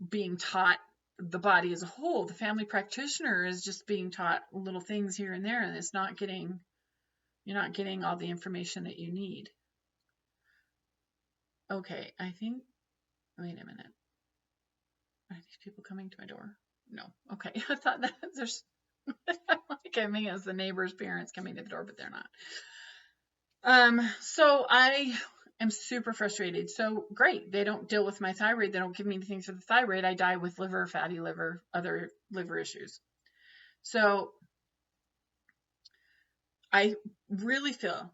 being taught the body as a whole. The family practitioner is just being taught little things here and there, and you're not getting all the information that you need. Okay, wait a minute. Are these people coming to my door? No. Okay, I thought that there's coming as the neighbor's parents coming to the door, but they're not. So I am super frustrated. So great, they don't deal with my thyroid. They don't give me anything for the thyroid. I die with liver, fatty liver, other liver issues. So I really feel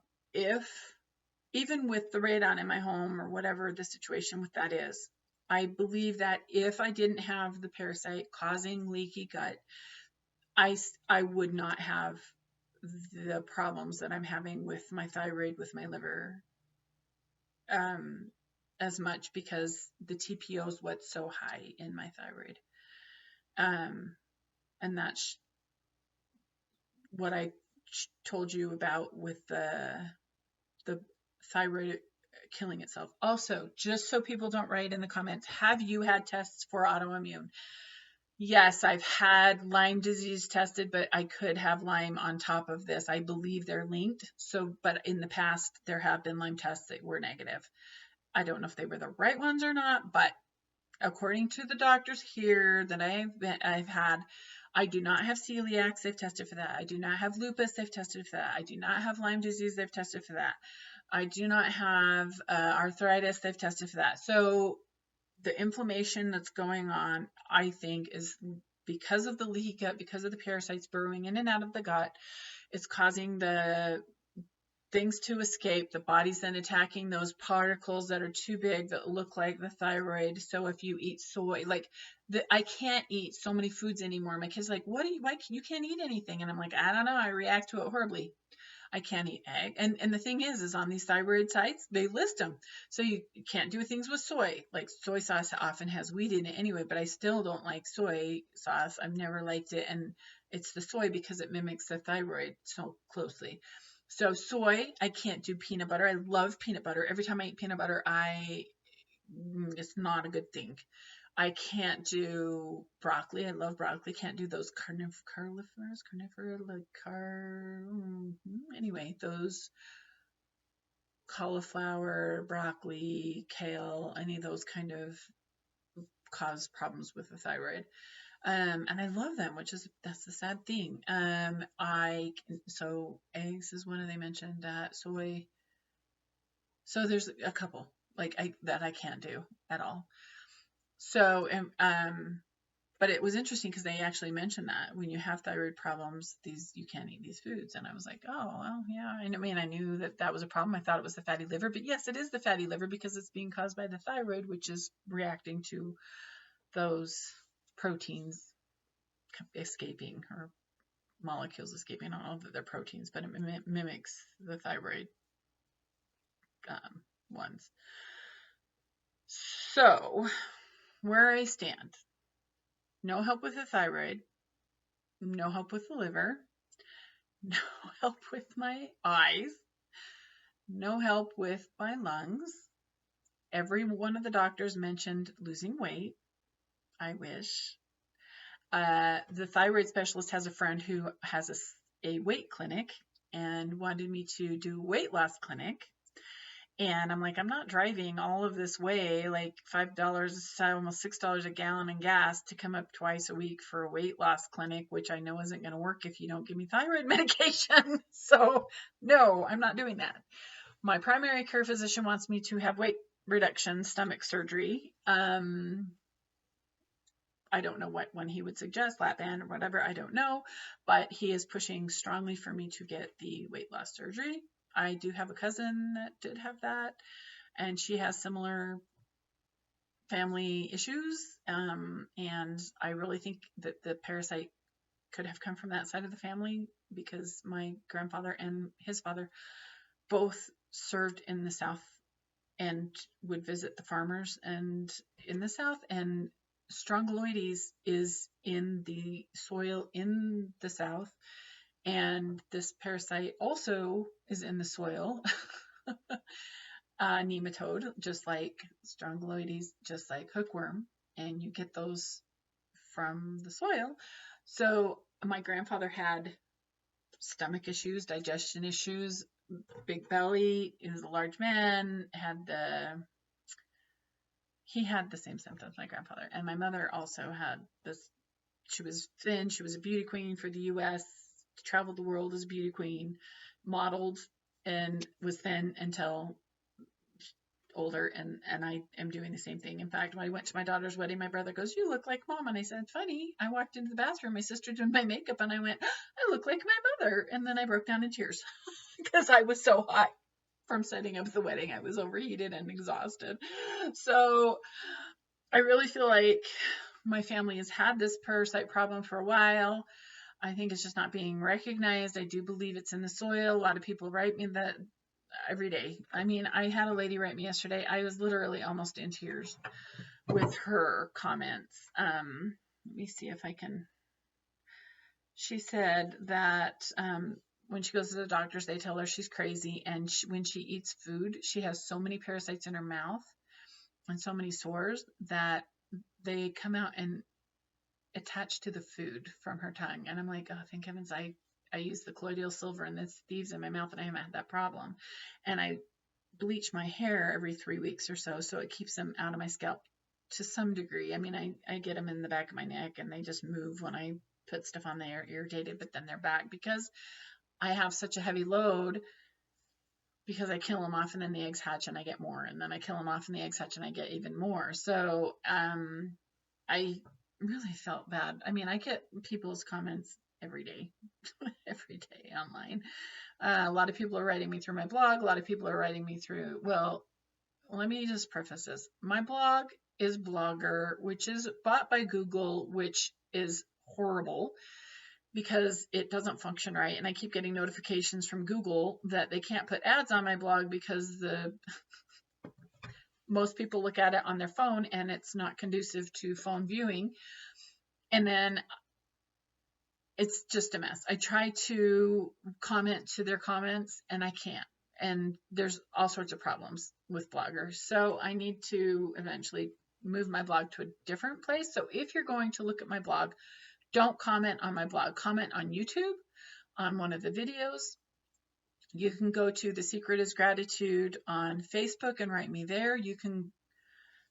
even with the radon in my home or whatever the situation with that is, I believe that if I didn't have the parasite causing leaky gut, I would not have the problems that I'm having with my thyroid, with my liver, as much, because the TPO is what's so high in my thyroid. And that's what I told you about with the thyroid killing itself. Also, just so people don't write in the comments, have you had tests for autoimmune? Yes, I've had Lyme disease tested, but I could have Lyme on top of this. I believe they're linked. But in the past, there have been Lyme tests that were negative. I don't know if they were the right ones or not, but according to the doctors here that I've had, I do not have celiac. They've tested for that. I do not have lupus. They've tested for that. I do not have Lyme disease. They've tested for that. I do not have arthritis. They've tested for that. So the inflammation that's going on, I think, is because of the leaky gut, because of the parasites burrowing in and out of the gut. It's causing the things to escape. The body's then attacking those particles that are too big that look like the thyroid. So if you eat soy, I can't eat so many foods anymore. My kid's like, why you can't eat anything? And I'm like, I don't know. I react to it horribly. I can't eat egg. And the thing is on these thyroid sites, they list them. So you can't do things with soy. Like soy sauce often has wheat in it anyway, but I still don't like soy sauce. I've never liked it. And it's the soy because it mimics the thyroid so closely. So soy, I can't do peanut butter. I love peanut butter. Every time I eat peanut butter, it's not a good thing. I can't do broccoli. I love broccoli. Can't do those anyway, those cauliflower, broccoli, kale, any of those kind of cause problems with the thyroid. And I love them, that's the sad thing. So eggs is one of they mentioned, soy. So there's a couple that I can't do at all. So, but it was interesting because they actually mentioned that when you have thyroid problems, you can't eat these foods. And I was like, oh, well, yeah. I mean, I knew that was a problem. I thought it was the fatty liver, but yes, it is the fatty liver because it's being caused by the thyroid, which is reacting to those proteins escaping or molecules escaping. I don't know that they're proteins, but it mimics the thyroid ones. So where I stand, no help with the thyroid, no help with the liver, no help with my eyes, no help with my lungs. Every one of the doctors mentioned losing weight. I wish. The thyroid specialist has a friend who has a weight clinic and wanted me to do weight loss clinic. And I'm like, I'm not driving all of this way, like $5, almost $6 a gallon in gas to come up twice a week for a weight loss clinic, which I know isn't going to work if you don't give me thyroid medication. So no, I'm not doing that. My primary care physician wants me to have weight reduction stomach surgery. I don't know what one he would suggest, lap band or whatever, I don't know, but he is pushing strongly for me to get the weight loss surgery. I do have a cousin that did have that, and she has similar family issues, and I really think that the parasite could have come from that side of the family because my grandfather and his father both served in the South and would visit the farmers and in the South, and strongyloides is in the soil in the South, and this parasite also is in the soil. Nematode, just like strongyloides, just like hookworm, and you get those from the soil. So my grandfather had stomach issues, digestion issues, big belly. He was a large man, he had the same symptoms my grandfather. And my mother also had this. She was thin. She was a beauty queen for the U.S., traveled the world as a beauty queen, modeled, and was thin until older. And I am doing the same thing. In fact, when I went to my daughter's wedding, my brother goes, "You look like mom." And I said, "Funny." I walked into the bathroom, my sister doing my makeup, and I went, "I look like my mother." And then I broke down in tears because I was so hot from setting up the wedding. I was overheated and exhausted. So I really feel like my family has had this parasite problem for a while. I think it's just not being recognized. I do believe it's in the soil. A lot of people write me that every day. I mean, I had a lady write me yesterday. I was literally almost in tears with her comments. Let me see if I can. She said that when she goes to the doctors, they tell her she's crazy, and when she eats food, she has so many parasites in her mouth and so many sores that they come out and attach to the food from her tongue. And I'm like, oh, thank heavens I use the colloidal silver and this thieves in my mouth, and I haven't had that problem. And I bleach my hair every 3 weeks or so it keeps them out of my scalp to some degree. I mean, I get them in the back of my neck, and they just move when I put stuff on there, irritated, but then they're back because I have such a heavy load, because I kill them off and then the eggs hatch and I get more, and then I kill them off and the eggs hatch and I get even more. So I really felt bad. I mean, I get people's comments every day, every day online. A lot of people are writing me through my blog. A lot of people are writing me through, well, let me just preface this. My blog is Blogger, which is bought by Google, which is horrible because it doesn't function right. And I keep getting notifications from Google that they can't put ads on my blog because most people look at it on their phone and it's not conducive to phone viewing. And then it's just a mess. I try to comment to their comments and I can't. And there's all sorts of problems with bloggers. So I need to eventually move my blog to a different place. So if you're going to look at my blog, don't comment on my blog. Comment on YouTube on one of the videos. You can go to The Secret is Gratitude on Facebook and write me there. You can,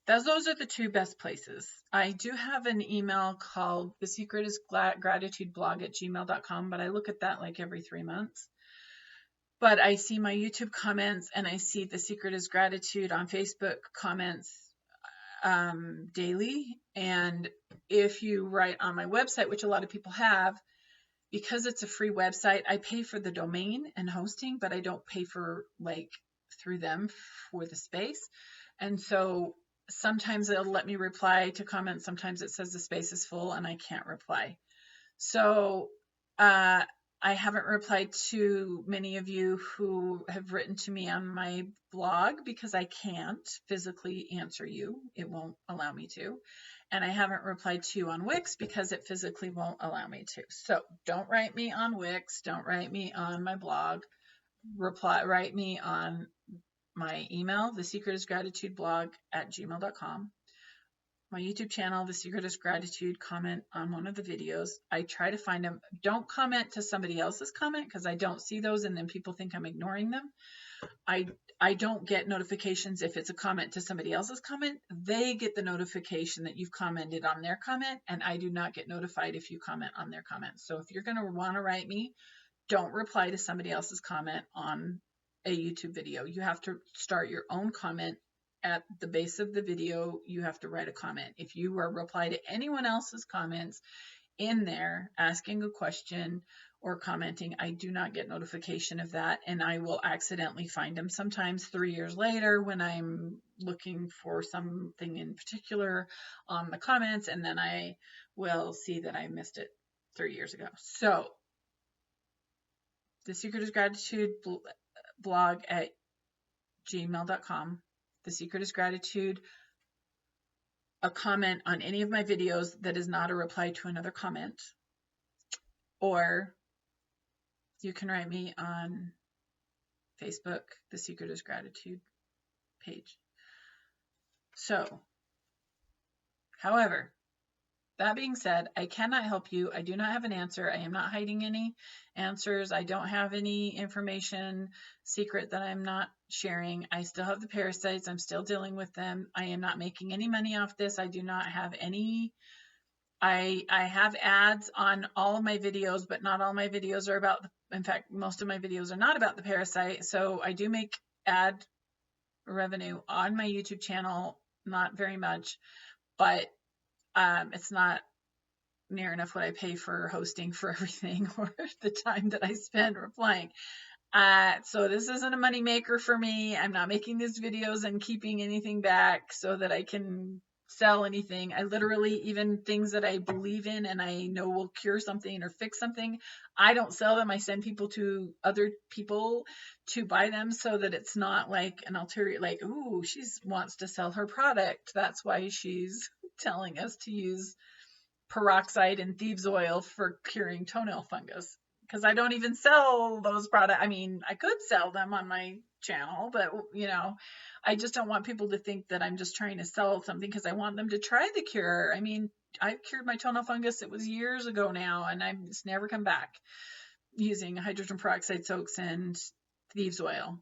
those are the two best places. I do have an email called thesecretisgratitudeblog@gmail.com, but I look at that like every 3 months. But I see my YouTube comments and I see The Secret is Gratitude on Facebook comments daily. And if you write on my website, which a lot of people have, because it's a free website, I pay for the domain and hosting, but I don't pay for like through them for the space. And so sometimes it'll let me reply to comments. Sometimes it says the space is full and I can't reply. So I haven't replied to many of you who have written to me on my blog because I can't physically answer you. It won't allow me to. And I haven't replied to you on Wix because it physically won't allow me to. So don't write me on Wix. Don't write me on my blog. Write me on my email, thesecretisgratitudeblog@gmail.com. My YouTube channel, The Secret is Gratitude, comment on one of the videos. I try to find them. Don't comment to somebody else's comment because I don't see those and then people think I'm ignoring them. I don't get notifications if it's a comment to somebody else's comment. They get the notification that you've commented on their comment, and I do not get notified if you comment on their comment. So if you're going to want to write me, don't reply to somebody else's comment on a YouTube video. You have to start your own comment. At the base of the video, you have to write a comment. If you reply to anyone else's comments in there asking a question or commenting, I do not get notification of that, and I will accidentally find them sometimes 3 years later when I'm looking for something in particular on the comments, and then I will see that I missed it 3 years ago. So The Secret is Gratitude blog at gmail.com. The Secret is Gratitude, a comment on any of my videos that is not a reply to another comment. Or you can write me on Facebook, The Secret is Gratitude page. So, however, that being said, I cannot help you. I do not have an answer. I am not hiding any answers. I don't have any information secret that I'm not sharing. I still have the parasites. I'm still dealing with them. I am not making any money off this. I do not have any. I have ads on all of my videos, but not all my videos are about, in fact, most of my videos are not about the parasite. So I do make ad revenue on my YouTube channel, not very much, but it's not near enough what I pay for hosting for everything or the time that I spend replying. So this isn't a money maker for me. I'm not making these videos and keeping anything back so that I can sell anything. I literally, even things that I believe in and I know will cure something or fix something, I don't sell them. I send people to other people to buy them so that it's not like an ulterior, like, ooh, she wants to sell her product. That's why she's telling us to use peroxide and thieves oil for curing toenail fungus, because I don't even sell those products. I mean, I could sell them on my channel, but I just don't want people to think that I'm just trying to sell something, because I want them to try the cure. I mean, I cured my toenail fungus. It was years ago now, and it's never come back, using hydrogen peroxide soaks and thieves oil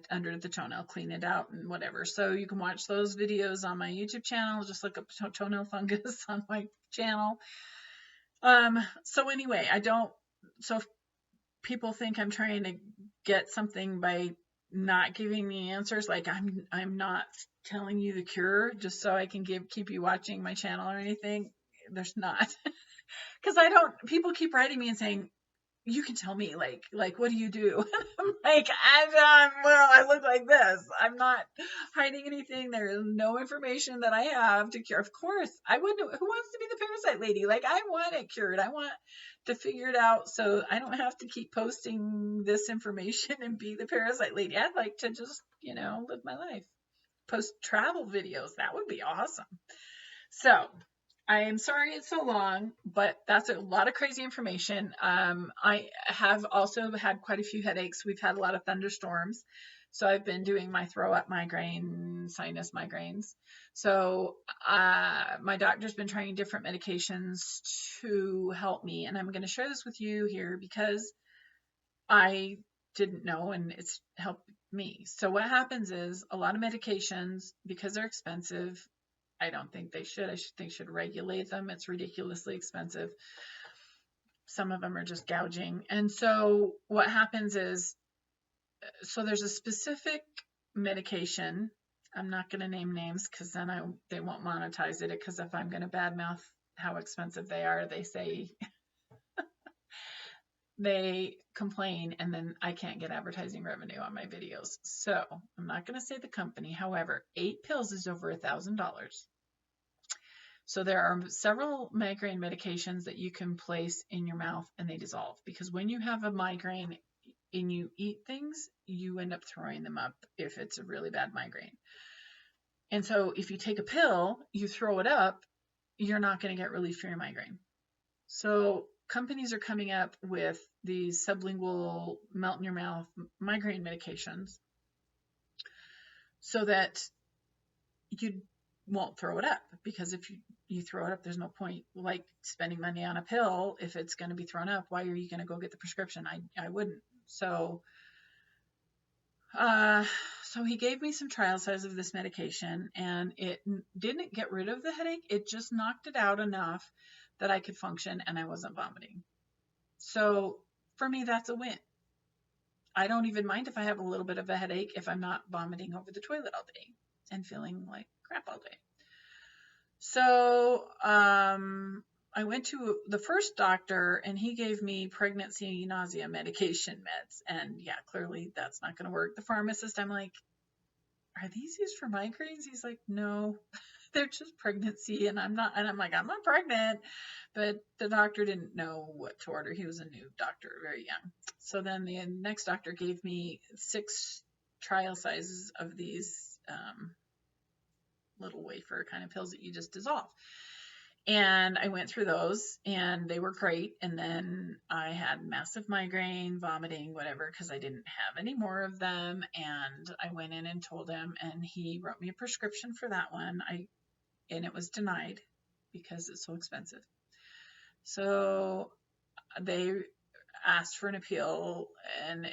under the toenail, clean it out and whatever. So you can watch those videos on my YouTube channel. Just look up toenail fungus on my channel. So anyway, so if people think I'm trying to get something by not giving me answers, like I'm not telling you the cure just so I can keep you watching my channel or anything, there's not. Because people keep writing me and saying, you can tell me, like, what do you do? I'm like, well, I look like this. I'm not hiding anything. There is no information that I have to cure. Of course, I wouldn't. Who wants to be the parasite lady? Like, I want it cured. I want to figure it out so I don't have to keep posting this information and be the parasite lady. I'd like to just, live my life. Post travel videos. That would be awesome. So, I am sorry it's so long, but that's a lot of crazy information. I have also had quite a few headaches. We've had a lot of thunderstorms. So I've been doing my throw up migraine, sinus migraines. So my doctor's been trying different medications to help me. And I'm going to share this with you here because I didn't know, and it's helped me. So what happens is a lot of medications, because they're expensive, I don't think they should. I think should regulate them. It's ridiculously expensive. Some of them are just gouging. And so what happens is, so there's a specific medication. I'm not going to name names because then they won't monetize it, because if I'm going to badmouth how expensive they are, they say they complain, and then I can't get advertising revenue on my videos. So I'm not going to say the company. However, 8 pills is over $1,000. So there are several migraine medications that you can place in your mouth and they dissolve, because when you have a migraine and you eat things, you end up throwing them up if it's a really bad migraine. And so if you take a pill, you throw it up, you're not going to get relief for your migraine. So companies are coming up with these sublingual melt in your mouth migraine medications so that you won't throw it up, because if you throw it up, there's no point like spending money on a pill. If it's going to be thrown up, why are you going to go get the prescription? I wouldn't. So he gave me some trial size of this medication, and it didn't get rid of the headache. It just knocked it out enough that I could function and I wasn't vomiting. So for me, that's a win. I don't even mind if I have a little bit of a headache if I'm not vomiting over the toilet all day and feeling like crap all day. So I went to the first doctor and he gave me pregnancy nausea medication meds. And yeah, clearly that's not going to work. The pharmacist, I'm like, are these used for migraines? He's like, no, they're just pregnancy. And I'm not, and I'm like, I'm not pregnant. But the doctor didn't know what to order. He was a new doctor, very young. So then the next doctor gave me 6 trial sizes of these little wafer kind of pills that you just dissolve. And I went through those and they were great. And then I had massive migraine, vomiting, whatever, because I didn't have any more of them. And I went in and told him, and he wrote me a prescription for that one. And it was denied because it's so expensive. So they asked for an appeal and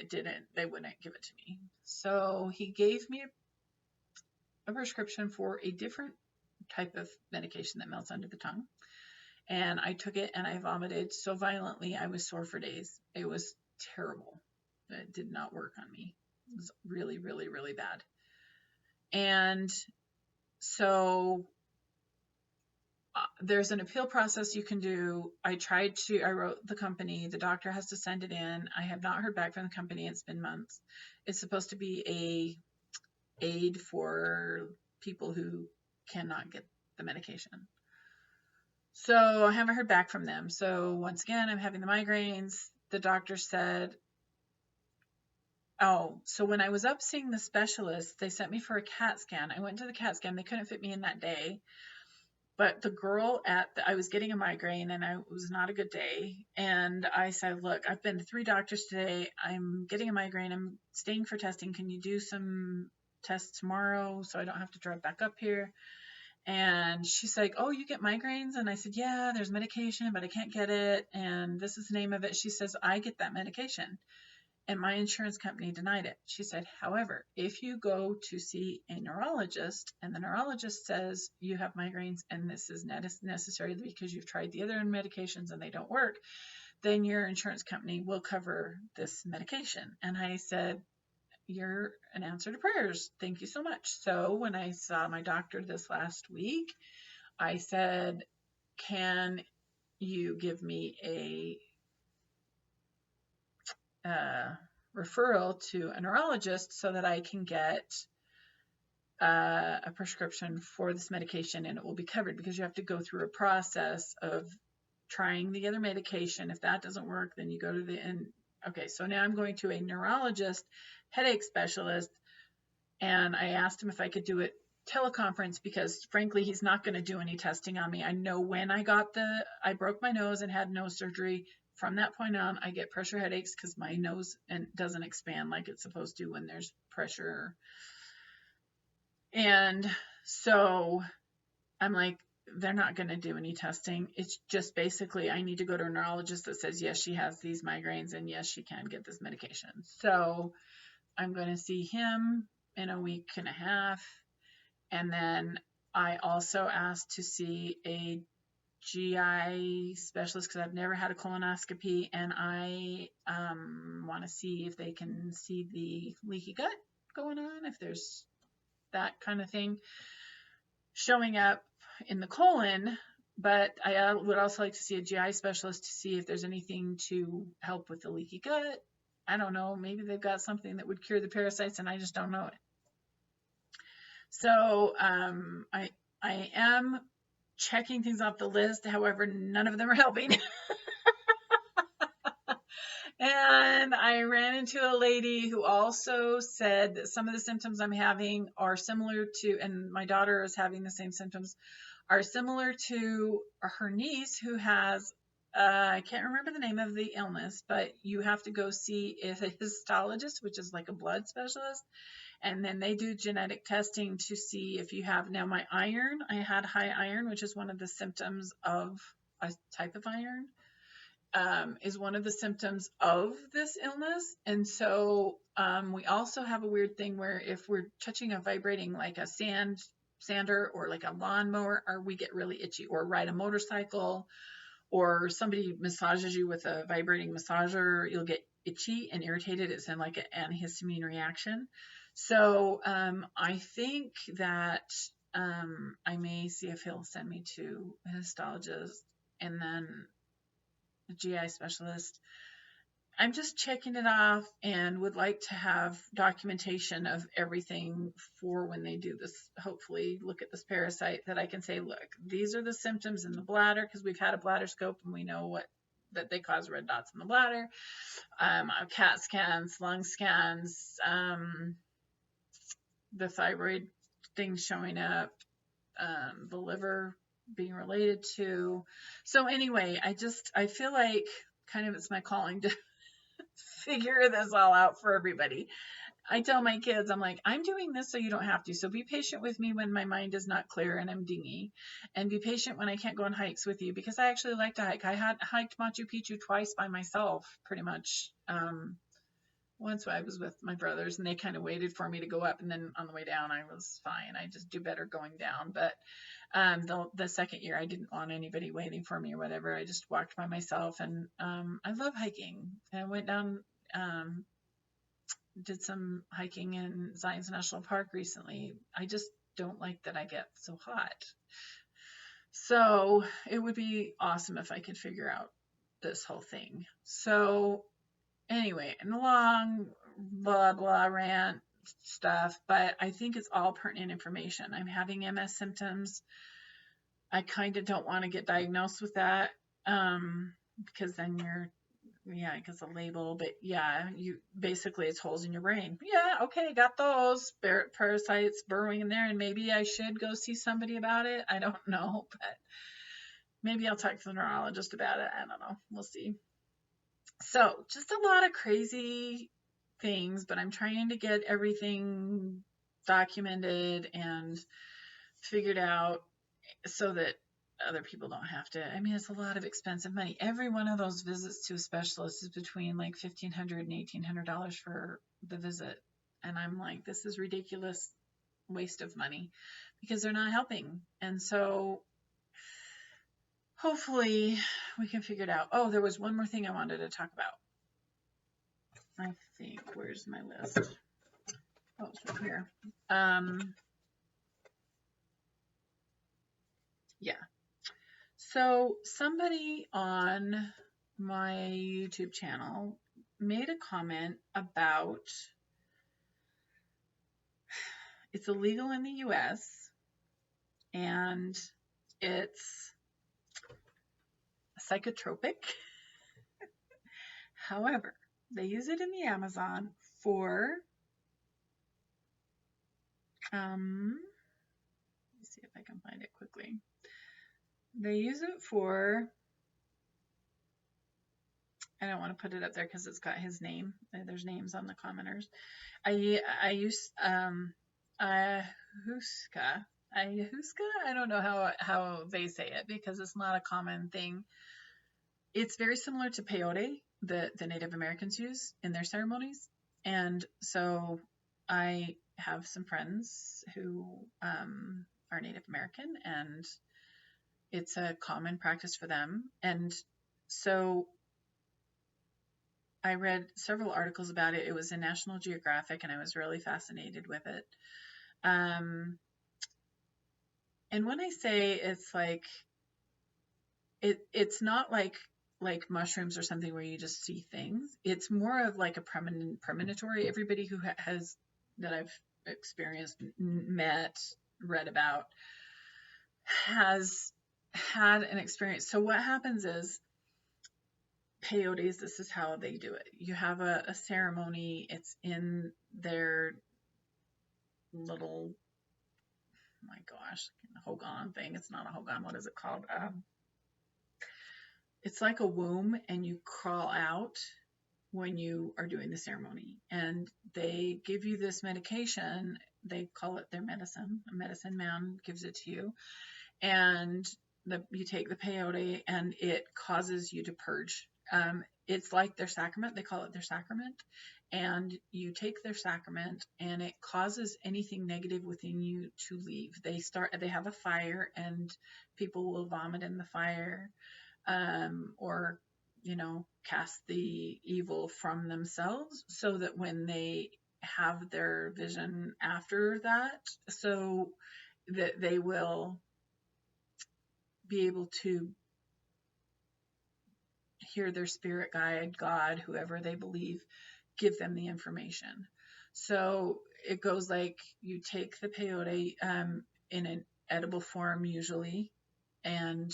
they wouldn't give it to me. So he gave me a prescription for a different type of medication that melts under the tongue. And I took it and I vomited so violently I was sore for days. It was terrible. It did not work on me. It was really, really, really bad. And so there's an appeal process you can do. I wrote the company. The doctor has to send it in. I have not heard back from the company. It's been months. It's supposed to be a aid for people who cannot get the medication. So I haven't heard back from them. So once again, I'm having the migraines. The doctor said, so when I was up seeing the specialist, they sent me for a CAT scan. I went to the CAT scan. They couldn't fit me in that day. But the girl I was getting a migraine and it was not a good day. And I said, look, I've been to 3 doctors today. I'm getting a migraine. I'm staying for testing. Can you do some tests tomorrow so I don't have to drive back up here? And she's like, oh, you get migraines? And I said, yeah, there's medication, but I can't get it. And this is the name of it. She says, I get that medication. And my insurance company denied it. She said, however, if you go to see a neurologist and the neurologist says you have migraines and this is necessary because you've tried the other medications and they don't work, then your insurance company will cover this medication. And I said, you're an answer to prayers. Thank you so much. So when I saw my doctor this last week, I said, can you give me a referral to a neurologist so that I can get a prescription for this medication and it will be covered, because you have to go through a process of trying the other medication. If that doesn't work, then you go to okay, so now I'm going to a neurologist, headache specialist, and I asked him if I could do it teleconference because frankly, he's not going to do any testing on me. I know when I broke my nose and had nose surgery. From that point on, I get pressure headaches because my nose doesn't expand like it's supposed to when there's pressure. And so I'm like, they're not going to do any testing. It's just basically I need to go to a neurologist that says, yes, she has these migraines and yes, she can get this medication. So I'm going to see him in a week and a half. And then I also asked to see a GI specialist because I've never had a colonoscopy, and I want to see if they can see the leaky gut going on, if there's that kind of thing showing up in the colon. But I would also like to see a GI specialist to see if there's anything to help with the leaky gut. I don't know, maybe they've got something that would cure the parasites and I just don't know it. So I am checking things off the list. However, none of them are helping. And I ran into a lady who also said that some of the symptoms I'm having are similar to, and my daughter is having the same symptoms, are similar to her niece who has, I can't remember the name of the illness, but you have to go see a histologist, which is like a blood specialist. And then they do genetic testing to see if you have, now my iron, I had high iron, which is one of the symptoms of a type of iron. Is one of the symptoms of this illness. And so we also have a weird thing where if we're touching a vibrating like a sander or like a lawnmower, or we get really itchy, or ride a motorcycle, or somebody massages you with a vibrating massager, you'll get itchy and irritated. It's in like an antihistamine reaction. So I think that I may see if he'll send me to a histologist and then a GI specialist. I'm just checking it off and would like to have documentation of everything for when they do this, hopefully look at this parasite, that I can say, look, these are the symptoms in the bladder, because we've had a bladder scope and we know that they cause red dots in the bladder. CAT scans, lung scans, the thyroid thing showing up, the liver being related to. So anyway, I feel like kind of it's my calling to figure this all out for everybody. I tell my kids, I'm like, I'm doing this so you don't have to. So be patient with me when my mind is not clear and I'm dingy, and be patient when I can't go on hikes with you, because I actually like to hike. I had hiked Machu Picchu twice by myself, pretty much. Once I was with my brothers and they kind of waited for me to go up, and then on the way down I was fine. I just do better going down. But the second year I didn't want anybody waiting for me or whatever. I just walked by myself, and I love hiking. And I went down, did some hiking in Zions National Park recently. I just don't like that I get so hot. So it would be awesome if I could figure out this whole thing. So anyway, and long blah blah rant stuff, but I think it's all pertinent information. I'm having MS symptoms. I kind of don't want to get diagnosed with that, because then it gets a label, but yeah, you basically, it's holes in your brain. Yeah, okay, got those parasites burrowing in there, and maybe I should go see somebody about it. I don't know, but maybe I'll talk to the neurologist about it. I don't know. We'll see. So just a lot of crazy things, but I'm trying to get everything documented and figured out so that other people don't have to. I mean, it's a lot of expensive money. Every one of those visits to a specialist is between like $1,500 and $1,800 for the visit. And I'm like, this is ridiculous waste of money, because they're not helping. And so hopefully we can figure it out. Oh, there was one more thing I wanted to talk about. I think, where's my list? Oh, it's right here. Yeah. So somebody on my YouTube channel made a comment about it's illegal in the US and it's psychotropic. However, they use it in the Amazon for, let me see if I can find it quickly. They use it for, I don't want to put it up there because it's got his name. There's names on the commenters. I use ayahuasca. I don't know how they say it because it's not a common thing. It's very similar to peyote that the Native Americans use in their ceremonies. And so I have some friends who are Native American, and it's a common practice for them. And so I read several articles about it. It was in National Geographic, and I was really fascinated with it. And when I say it's like, it's not like mushrooms or something where you just see things. It's more of like a premonitory. Everybody who has, that I've experienced, met, read about, has had an experience. So what happens is peyotes, this is how they do it. You have a ceremony. It's in their little, my gosh, Hogan thing. It's not a Hogan. What is it called? It's like a womb, and you crawl out when you are doing the ceremony. And they give you this medication. They call it their medicine. A medicine man gives it to you. And you take the peyote, and it causes you to purge. It's like their sacrament. They call it their sacrament. And you take their sacrament, and it causes anything negative within you to leave. They have a fire, and people will vomit in the fire, or, cast the evil from themselves, so that when they have their vision after that, so that they will be able to hear their spirit guide, God, whoever they believe, give them the information. So it goes like you take the peyote in an edible form usually, and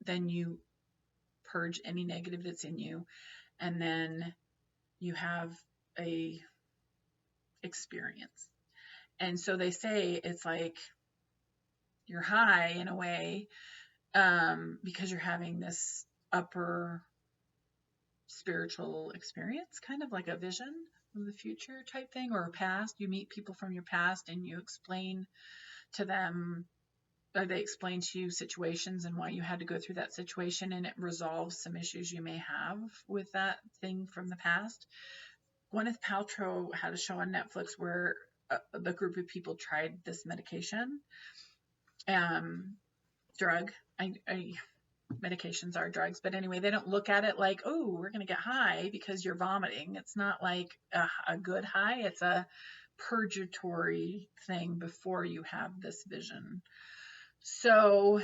then you purge any negative that's in you, and then you have a experience. And so they say it's like you're high in a way, because you're having this upper spiritual experience, kind of like a vision of the future type thing, or a past. You meet people from your past, and you explain to them, or they explain to you situations and why you had to go through that situation, and it resolves some issues you may have with that thing from the past. Gwyneth Paltrow had a show on Netflix where the group of people tried this medication, drug. Medications are drugs, but anyway, they don't look at it like, oh, we're going to get high because you're vomiting. It's not like a good high. It's a purgatory thing before you have this vision. So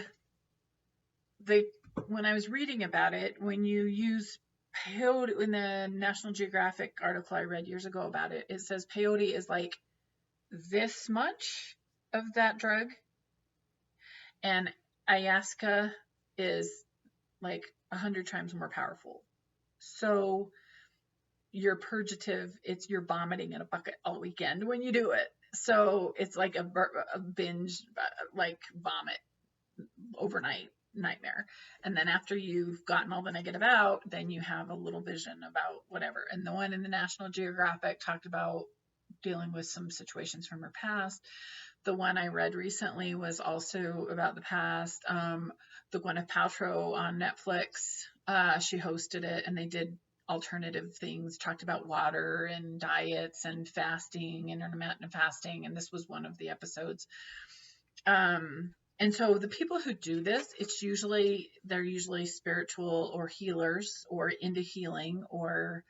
when I was reading about it, when you use peyote, in the National Geographic article I read years ago about it, it says peyote is like this much of that drug, and ayahuasca is like 100 times more powerful. So you're purgative. You're vomiting in a bucket all weekend when you do it. So it's like a binge, like vomit overnight nightmare. And then after you've gotten all the negative out, then you have a little vision about whatever. And the one in the National Geographic talked about dealing with some situations from her past. The one I read recently was also about the past. The Gwyneth Paltrow on Netflix, she hosted it, and they did alternative things, talked about water and diets and fasting, intermittent fasting, and this was one of the episodes. And so the people who do this, they're usually spiritual or healers, or into healing, or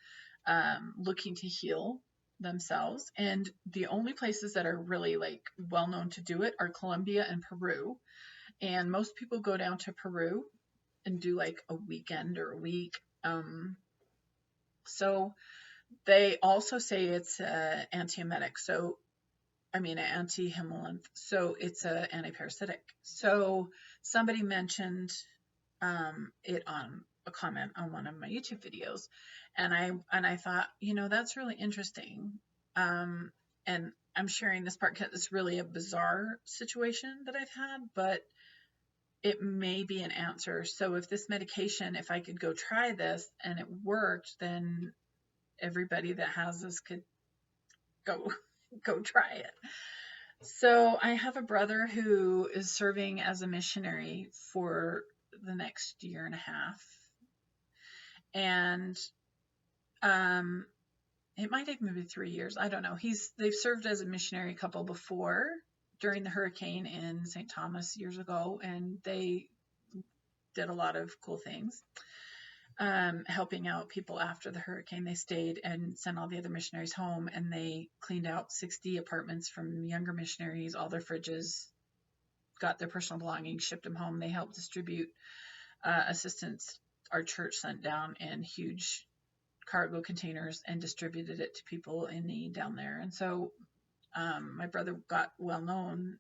looking to heal themselves. And the only places that are really like well known to do it are Colombia and Peru. And most people go down to Peru and do like a weekend or a week. So they also say it's antiemetic. So antihimulant. So it's an antiparasitic. So somebody mentioned it on a comment on one of my YouTube videos, and I thought, that's really interesting. And I'm sharing this part because it's really a bizarre situation that I've had, but it may be an answer. So if this medication, if I could go try this and it worked, then everybody that has this could go try it. So I have a brother who is serving as a missionary for the next year and a half. And it might take maybe 3 years. I don't know. They've served as a missionary couple before during the hurricane in St. Thomas years ago, and they did a lot of cool things. Helping out people after the hurricane. They stayed and sent all the other missionaries home, and they cleaned out 60 apartments from younger missionaries, all their fridges, got their personal belongings, shipped them home. They helped distribute assistance our church sent down in huge cargo containers and distributed it to people in need down there. And so my brother got well known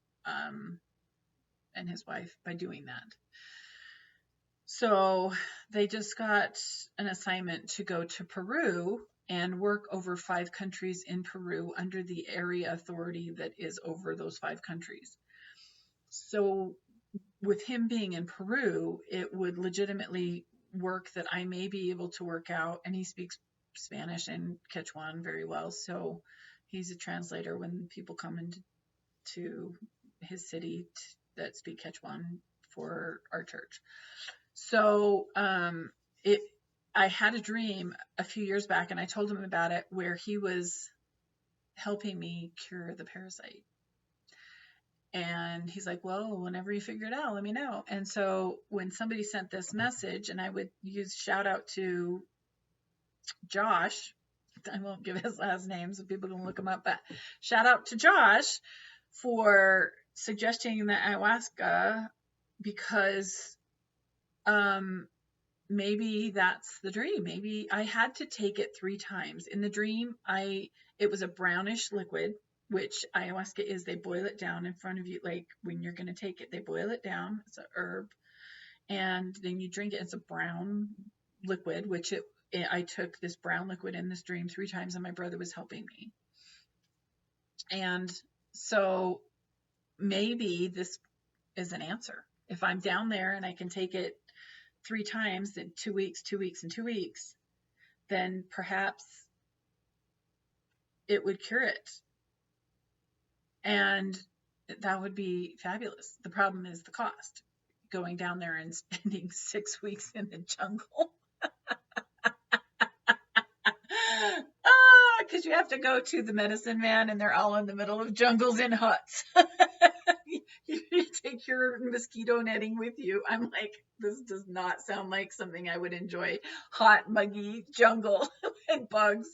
and his wife by doing that. So they just got an assignment to go to Peru and work over 5 countries in Peru under the area authority that is over those 5 countries. So with him being in Peru, it would legitimately work that I may be able to work out, and he speaks Spanish and Quechuan very well. So he's a translator when people come into his city that speak Quechuan for our church. So I had a dream a few years back, and I told him about it, where he was helping me cure the parasite. And he's like, well, whenever you figure it out, let me know. And so when somebody sent this message, and I would use shout out to Josh, I won't give his last name so people can look him up, but shout out to Josh for suggesting the ayahuasca, because maybe that's the dream. Maybe I had to take it 3 times. In the dream, it was a brownish liquid, which ayahuasca is. They boil it down in front of you, like when you're going to take it, they boil it down. It's an herb, and then you drink it. It's a brown liquid, which I took this brown liquid in this dream 3 times, and my brother was helping me. And so maybe this is an answer. If I'm down there and I can take it 3 times in 2 weeks, 2 weeks, and 2 weeks, then perhaps it would cure it. And that would be fabulous. The problem is the cost. Going down there and spending 6 weeks in the jungle. Because you have to go to the medicine man, and they're all in the middle of jungles in huts. You take your mosquito netting with you. I'm like, this does not sound like something I would enjoy. Hot, muggy jungle and bugs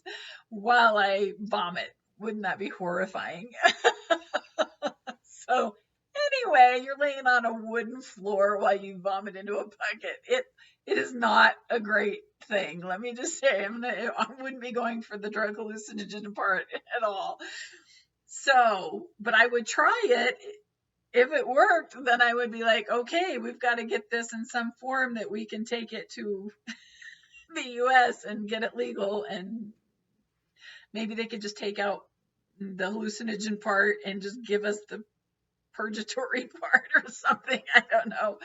while I vomit. Wouldn't that be horrifying? So anyway, you're laying on a wooden floor while you vomit into a bucket. It is not a great thing. Let me just say, I wouldn't be going for the drug hallucinogen part at all. So, but I would try it. If it worked, then I would be like, okay, we've got to get this in some form that we can take it to the US and get it legal. And maybe they could just take out the hallucinogen part and just give us the purgatory part or something. I don't know.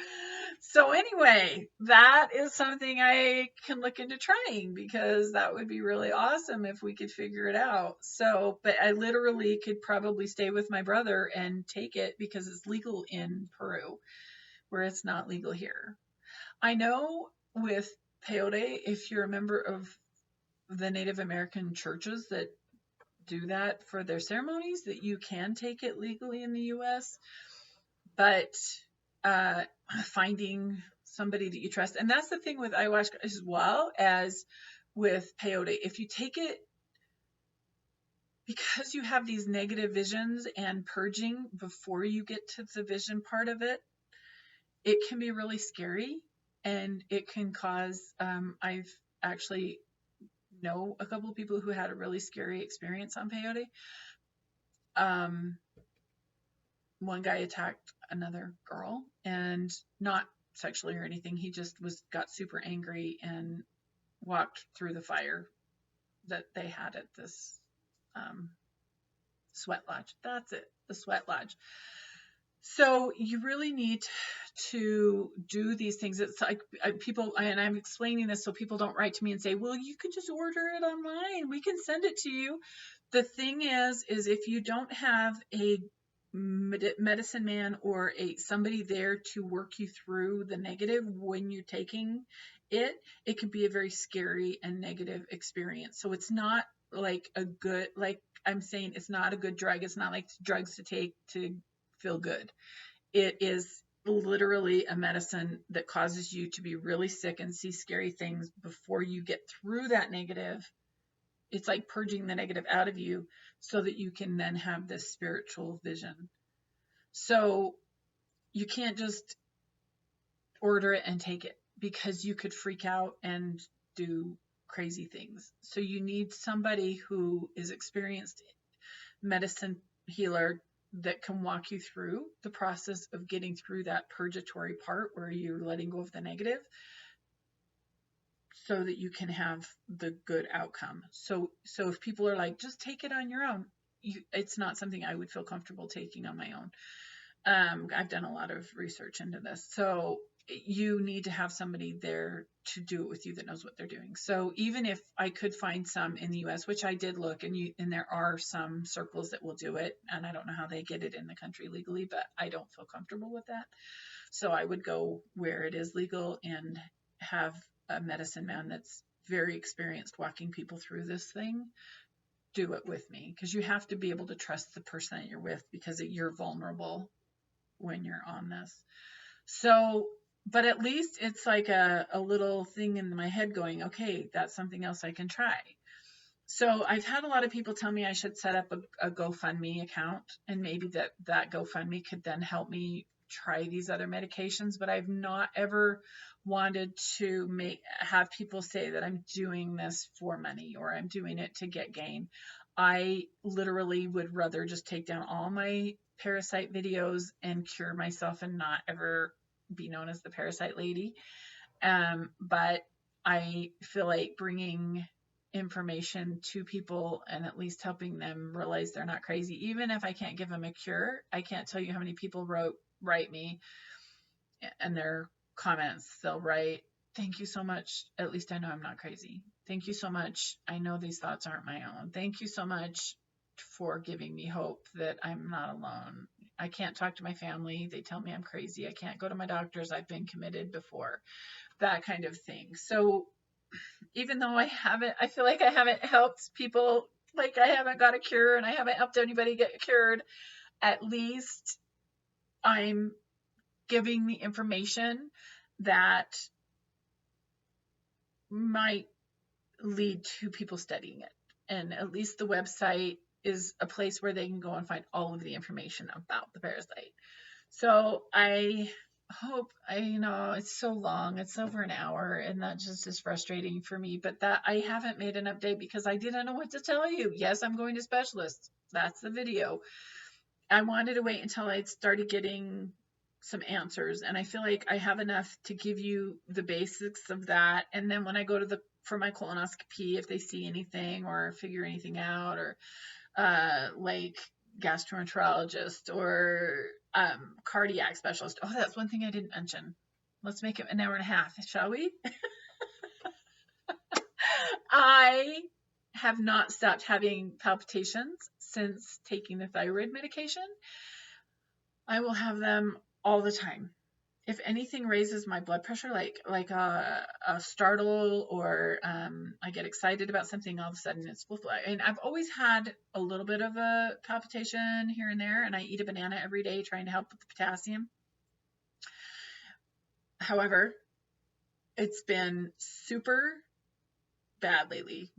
So anyway, that is something I can look into trying, because that would be really awesome if we could figure it out. So, but I literally could probably stay with my brother and take it, because it's legal in Peru, where it's not legal here. I know with peyote, if you're a member of the Native American churches that do that for their ceremonies, that you can take it legally in the US, but finding somebody that you trust. And that's the thing with ayahuasca as well as with peyote. If you take it because you have these negative visions and purging before you get to the vision part of it, it can be really scary, and it can cause, I've actually know a couple of people who had a really scary experience on peyote. One guy attacked another girl, and not sexually or anything. He just got super angry and walked through the fire that they had at this sweat lodge. That's it, the sweat lodge. So you really need to do these things. It's like people, and I'm explaining this so people don't write to me and say, well, you can just order it online. We can send it to you. The thing is if you don't have a medicine man or somebody there to work you through the negative when you're taking it, it can be a very scary and negative experience. So it's not like a good, like I'm saying, it's not a good drug. It's not like drugs to take to feel good. It is literally a medicine that causes you to be really sick and see scary things before you get through that negative. It's like purging the negative out of you so that you can then have this spiritual vision. So you can't just order it and take it, because you could freak out and do crazy things. So you need somebody who is experienced medicine healer that can walk you through the process of getting through that purgatory part where you're letting go of the negative so that you can have the good outcome. So if people are like, just take it on your own, it's not something I would feel comfortable taking on my own. I've done a lot of research into this. So you need to have somebody there to do it with you that knows what they're doing. So even if I could find some in the US, which I did look, and there are some circles that will do it, and I don't know how they get it in the country legally, but I don't feel comfortable with that. So I would go where it is legal and have a medicine man that's very experienced walking people through this thing do it with me, because you have to be able to trust the person that you're with, because you're vulnerable when you're on this. So, but at least it's like a little thing in my head going, okay, that's something else I can try. So I've had a lot of people tell me I should set up a GoFundMe account, and maybe that GoFundMe could then help me try these other medications, but I've not ever wanted to have people say that I'm doing this for money or I'm doing it to get gain. I literally would rather just take down all my parasite videos and cure myself and not ever be known as the parasite lady. But I feel like bringing information to people and at least helping them realize they're not crazy. Even if I can't give them a cure, I can't tell you how many people write me and their comments. They'll write, thank you so much. At least I know I'm not crazy. Thank you so much. I know these thoughts aren't my own. Thank you so much for giving me hope that I'm not alone. I can't talk to my family. They tell me I'm crazy. I can't go to my doctors. I've been committed before. That kind of thing. So even though I feel like I haven't helped people, like I haven't got a cure and I haven't helped anybody get cured, at least I'm giving the information that might lead to people studying it. And at least the website is a place where they can go and find all of the information about the parasite. So I hope, it's so long, it's over an hour, and that just is frustrating for me, but that I haven't made an update because I didn't know what to tell you. Yes, I'm going to specialists. That's the video. I wanted to wait until I started getting some answers, and I feel like I have enough to give you the basics of that. And then when I go for my colonoscopy, if they see anything or figure anything out, or like gastroenterologist or cardiac specialist. Oh, that's one thing I didn't mention. Let's make it an hour and a half, shall we? I have not stopped having palpitations since taking the thyroid medication. I will have them all the time. If anything raises my blood pressure, like a startle, or I get excited about something, all of a sudden it's full fly. And I've always had a little bit of a palpitation here and there, and I eat a banana every day trying to help with the potassium. However, it's been super bad lately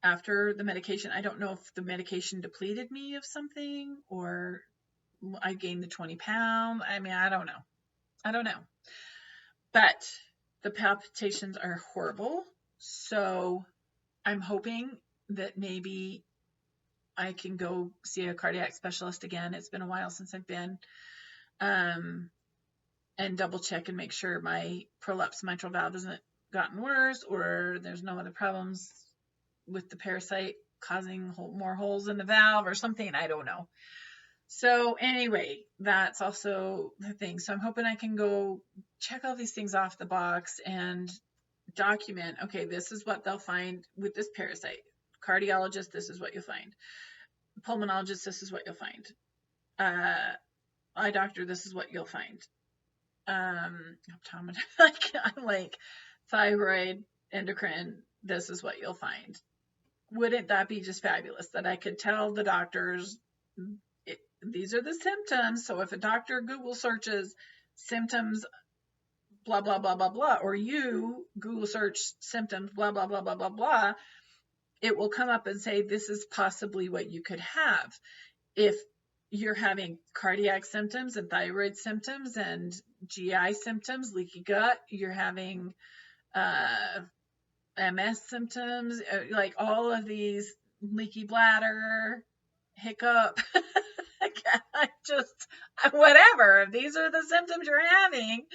after the medication. I don't know if the medication depleted me of something or I gained the 20 pounds. I mean, I don't know. But the palpitations are horrible. So I'm hoping that maybe I can go see a cardiac specialist again. It's been a while since I've been. And double check and make sure my prolapsed mitral valve hasn't gotten worse, or there's no other problems with the parasite causing more holes in the valve or something. I don't know. So anyway, that's also the thing. So I'm hoping I can go check all these things off the box and document, okay, this is what they'll find with this parasite. Cardiologist, this is what you'll find. Pulmonologist, this is what you'll find. Eye doctor, this is what you'll find. I'm like thyroid, endocrine, this is what you'll find. Wouldn't that be just fabulous that I could tell the doctors these are the symptoms? So if a doctor Google searches symptoms blah blah blah blah blah, or you Google search symptoms blah blah blah blah blah blah, it will come up and say this is possibly what you could have. If you're having cardiac symptoms and thyroid symptoms and GI symptoms, leaky gut, you're having MS symptoms, like all of these, leaky bladder, hiccup, like, I just, whatever, if these are the symptoms you're having,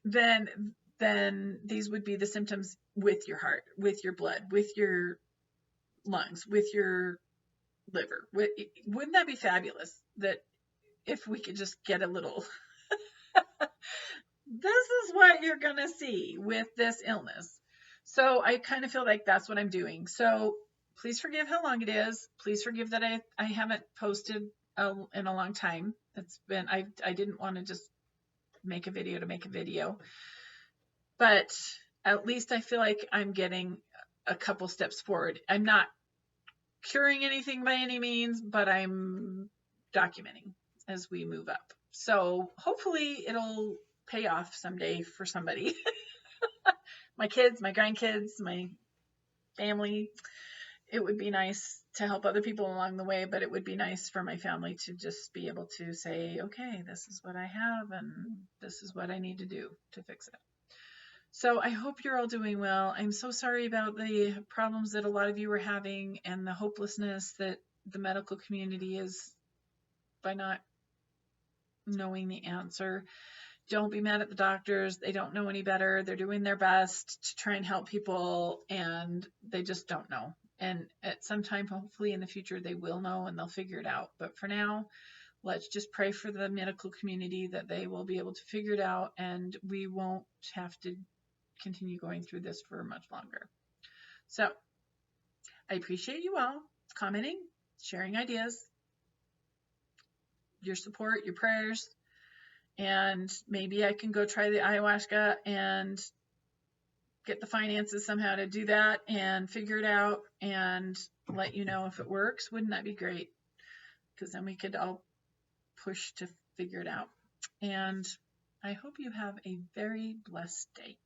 then these would be the symptoms with your heart, with your blood, with your lungs, with your liver. Wouldn't that be fabulous that if we could just get a little, this is what you're going to see with this illness. So I kind of feel like that's what I'm doing. So please forgive how long it is. Please forgive that I haven't posted in a long time. It's been, I didn't want to just make a video to make a video, but at least I feel like I'm getting a couple steps forward. I'm not curing anything by any means, but I'm documenting as we move up. So hopefully it'll pay off someday for somebody. My kids, my grandkids, my family. It would be nice to help other people along the way, but it would be nice for my family to just be able to say, okay, this is what I have and this is what I need to do to fix it. So I hope you're all doing well. I'm so sorry about the problems that a lot of you are having and the hopelessness that the medical community is by not knowing the answer. Don't be mad at the doctors. They don't know any better. They're doing their best to try and help people, and they just don't know. And at some time, hopefully in the future, they will know and they'll figure it out. But for now, let's just pray for the medical community that they will be able to figure it out and we won't have to continue going through this for much longer. So I appreciate you all commenting, sharing ideas, your support, your prayers. And maybe I can go try the ayahuasca and get the finances somehow to do that and figure it out and let you know if it works. Wouldn't that be great? Because then we could all push to figure it out. And I hope you have a very blessed day.